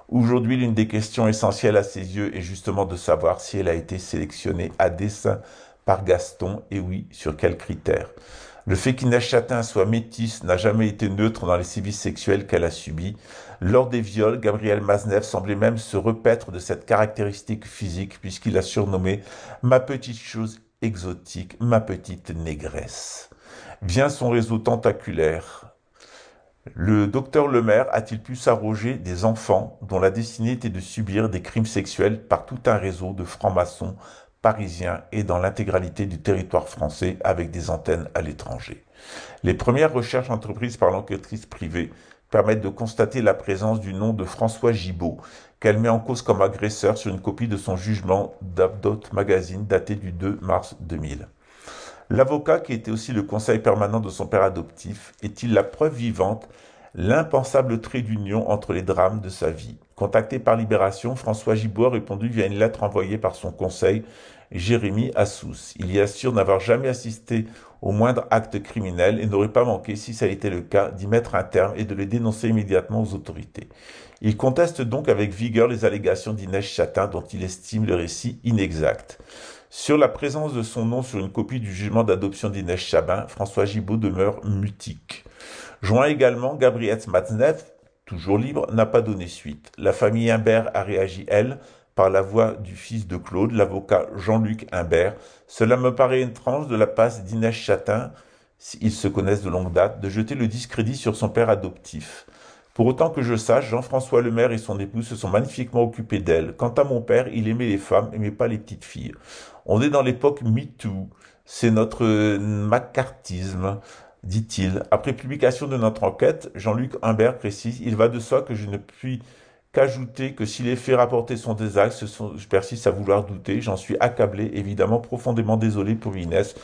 Aujourd'hui, l'une des questions essentielles à ses yeux est justement de savoir si elle a été sélectionnée à dessein par Gaston, et oui, sur quels critères. Le fait qu'Inès Chatin soit métisse n'a jamais été neutre dans les sévices sexuels qu'elle a subis. Lors des viols, Gabriel Maznev semblait même se repaître de cette caractéristique physique, puisqu'il a surnommé « ma petite chose exotique, ma petite négresse ». Vient son réseau tentaculaire. Le docteur Lemaire a-t-il pu s'arroger des enfants dont la destinée était de subir des crimes sexuels par tout un réseau de francs-maçons parisiens et dans l'intégralité du territoire français avec des antennes à l'étranger. Les premières recherches entreprises par l'enquêtrice privée permettent de constater la présence du nom de François Gibault, qu'elle met en cause comme agresseur sur une copie de son jugement d'Abdot Magazine daté du 2 mars 2000. L'avocat, qui était aussi le conseil permanent de son père adoptif, est-il la preuve vivante, l'impensable trait d'union entre les drames de sa vie? Contacté par Libération, François Gibault a répondu via une lettre envoyée par son conseil, Jérémy Assous. Il y assure n'avoir jamais assisté au moindre acte criminel et n'aurait pas manqué, si ça a été le cas, d'y mettre un terme et de les dénoncer immédiatement aux autorités. Il conteste donc avec vigueur les allégations d'Inès Chatin dont il estime le récit inexact. Sur la présence de son nom sur une copie du jugement d'adoption d'Inès Chatin, François Gibault demeure mutique. Joint également, Gabriel Maznev, toujours libre, n'a pas donné suite. La famille Imbert a réagi, elle, par la voix du fils de Claude, l'avocat Jean-Luc Imbert. Cela me paraît étrange de la part d'Inès Chatin, s'ils se connaissent de longue date, de jeter le discrédit sur son père adoptif. Pour autant que je sache, Jean-François Lemaire et son épouse se sont magnifiquement occupés d'elle. Quant à mon père, il aimait les femmes, mais pas les petites filles. On est dans l'époque MeToo, c'est notre macartisme, dit-il. Après publication de notre enquête, Jean-Luc Imbert précise « Il va de soi que je ne puis qu'ajouter que si les faits rapportés sont des actes, je persiste à vouloir douter. J'en suis accablé, évidemment profondément désolé pour Inès,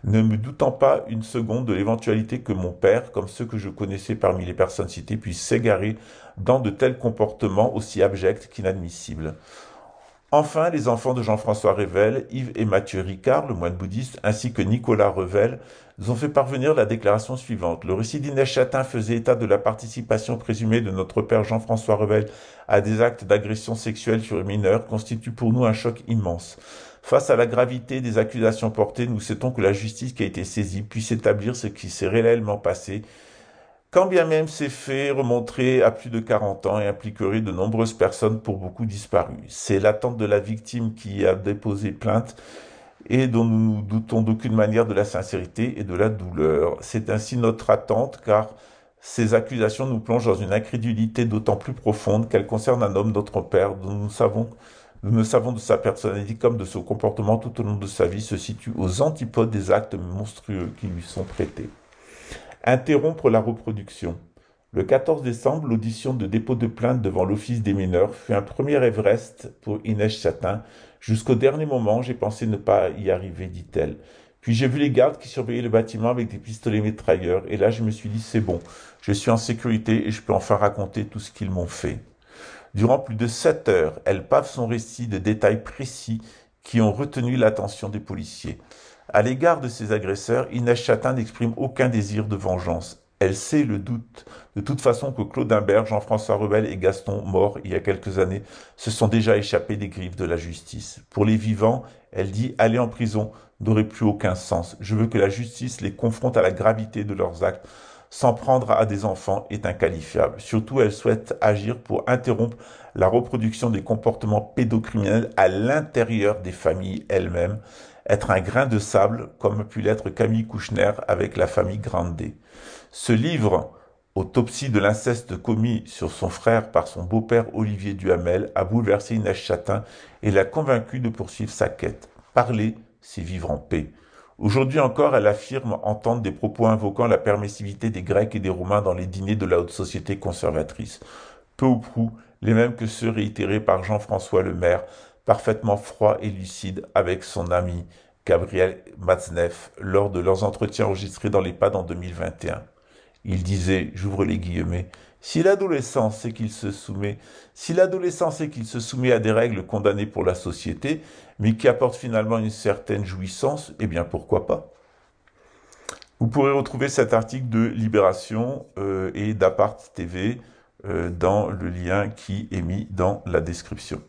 ne me doutant pas une seconde de l'éventualité que mon père, comme ceux que je connaissais parmi les personnes citées, puisse s'égarer dans de tels comportements aussi abjects qu'inadmissibles. » Enfin, les enfants de Jean-François Revel, Yves et Mathieu Ricard, le moine bouddhiste, ainsi que Nicolas Revel, nous ont fait parvenir la déclaration suivante. Le récit d'Inès Chatin faisait état de la participation présumée de notre père Jean-François Revel à des actes d'agression sexuelle sur les mineurs, constitue pour nous un choc immense. Face à la gravité des accusations portées, nous souhaitons que la justice qui a été saisie puisse établir ce qui s'est réellement passé, quand bien même ces faits remonteraient à plus de 40 ans et impliqueraient de nombreuses personnes, pour beaucoup disparues. C'est l'attente de la victime qui a déposé plainte et dont nous ne doutons d'aucune manière de la sincérité et de la douleur. C'est ainsi notre attente, car ces accusations nous plongent dans une incrédulité d'autant plus profonde qu'elles concernent un homme, notre père, dont nous ne savons de sa personnalité comme de son comportement tout au long de sa vie, se situe aux antipodes des actes monstrueux qui lui sont prêtés. Interrompre la reproduction. Le 14 décembre, l'audition de dépôt de plainte devant l'Office des mineurs fut un premier Everest pour Inès Chatin. Jusqu'au dernier moment, j'ai pensé ne pas y arriver, dit-elle. Puis j'ai vu les gardes qui surveillaient le bâtiment avec des pistolets mitrailleurs, et là je me suis dit c'est bon, je suis en sécurité et je peux enfin raconter tout ce qu'ils m'ont fait. Durant plus de 7 heures, elle pave son récit de détails précis qui ont retenu l'attention des policiers. À l'égard de ses agresseurs, Inès Chatin n'exprime aucun désir de vengeance. Elle sait le doute. De toute façon que Claude Imbert, Jean-François Revel et Gaston, morts il y a quelques années, se sont déjà échappés des griffes de la justice. Pour les vivants, elle dit « aller en prison n'aurait plus aucun sens. Je veux que la justice les confronte à la gravité de leurs actes. S'en prendre à des enfants est inqualifiable. » Surtout, elle souhaite agir pour interrompre la reproduction des comportements pédocriminels à l'intérieur des familles elles-mêmes, être un grain de sable comme a pu l'être Camille Kouchner avec la famille Grandet. Ce livre, Autopsie de l'inceste commis sur son frère par son beau-père Olivier Duhamel, a bouleversé Inès Chatin et l'a convaincue de poursuivre sa quête. Parler, c'est vivre en paix. Aujourd'hui encore, elle affirme entendre des propos invoquant la permissivité des Grecs et des Romains dans les dîners de la haute société conservatrice. Peu ou prou, les mêmes que ceux réitérés par Jean-François Lemaire, parfaitement froid et lucide avec son ami Gabriel Matzneff lors de leurs entretiens enregistrés dans l'EHPAD en 2021. Il disait, j'ouvre les guillemets, si l'adolescent sait qu'il se soumet à des règles condamnées pour la société, mais qui apportent finalement une certaine jouissance, eh bien pourquoi pas? Vous pourrez retrouver cet article de Libération et d'Apart TV dans le lien qui est mis dans la description.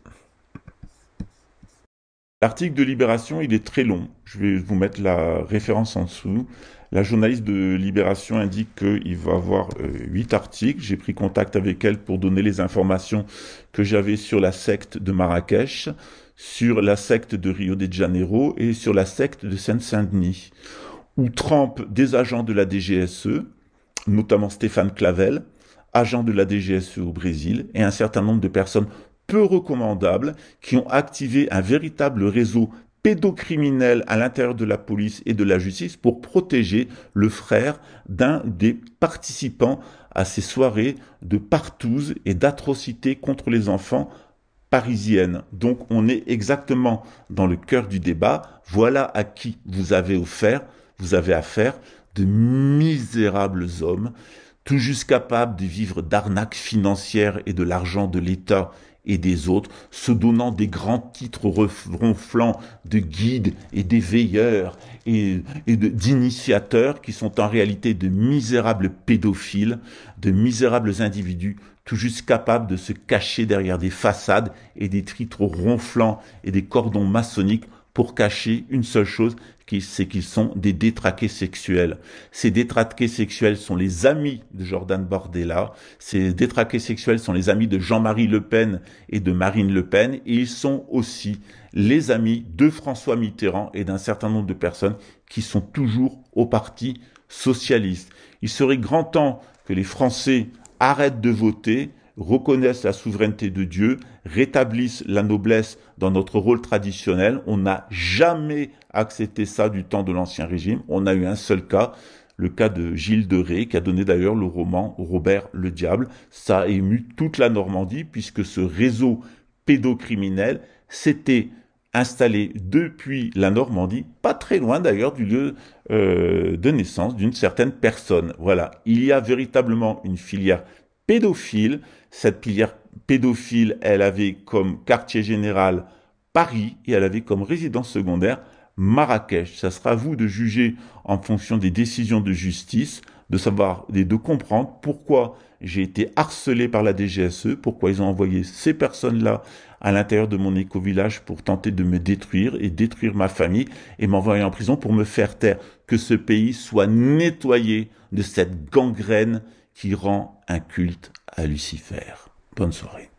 L'article de Libération, il est très long. Je vais vous mettre la référence en dessous. La journaliste de Libération indique qu'il va avoir 8 articles. J'ai pris contact avec elle pour donner les informations que j'avais sur la secte de Marrakech, sur la secte de Rio de Janeiro et sur la secte de Seine-Saint-Denis, où trempent des agents de la DGSE, notamment Stéphane Clavel, agent de la DGSE au Brésil, et un certain nombre de personnes peu recommandables qui ont activé un véritable réseau pédocriminel à l'intérieur de la police et de la justice pour protéger le frère d'un des participants à ces soirées de partouze et d'atrocités contre les enfants parisiennes. Donc on est exactement dans le cœur du débat. Voilà à qui vous avez affaire de misérables hommes, tout juste capables de vivre d'arnaques financières et de l'argent de l'État et des autres, se donnant des grands titres ronflants de guides et d'éveilleurs et d'initiateurs qui sont en réalité de misérables pédophiles, de misérables individus, tout juste capables de se cacher derrière des façades et des titres ronflants et des cordons maçonniques pour cacher une seule chose, c'est qu'ils sont des détraqués sexuels. Ces détraqués sexuels sont les amis de Jordan Bardella, ces détraqués sexuels sont les amis de Jean-Marie Le Pen et de Marine Le Pen, et ils sont aussi les amis de François Mitterrand et d'un certain nombre de personnes qui sont toujours au Parti socialiste. Il serait grand temps que les Français arrêtent de voter, reconnaissent la souveraineté de Dieu, rétablissent la noblesse dans notre rôle traditionnel. On n'a jamais accepté ça du temps de l'Ancien Régime. On a eu un seul cas, le cas de Gilles de Rais, qui a donné d'ailleurs le roman Robert le Diable. Ça a ému toute la Normandie, puisque ce réseau pédocriminel s'était installé depuis la Normandie, pas très loin d'ailleurs du lieu de naissance d'une certaine personne. Voilà, il y a véritablement une filière pédophile. Cette filière pédophile, elle avait comme quartier général Paris et elle avait comme résidence secondaire Marrakech. Ça sera à vous de juger en fonction des décisions de justice, de savoir et de comprendre pourquoi j'ai été harcelé par la DGSE, pourquoi ils ont envoyé ces personnes-là à l'intérieur de mon éco-village pour tenter de me détruire et détruire ma famille et m'envoyer en prison pour me faire taire, que ce pays soit nettoyé de cette gangrène qui rend un culte à Lucifer. Bonne soirée.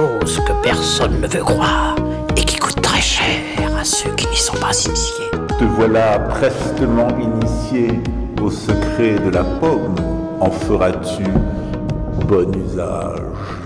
chose que personne ne veut croire et qui coûte très cher à ceux qui n'y sont pas initiés. Te voilà prestement initié au secret de la pomme. En feras-tu bon usage ?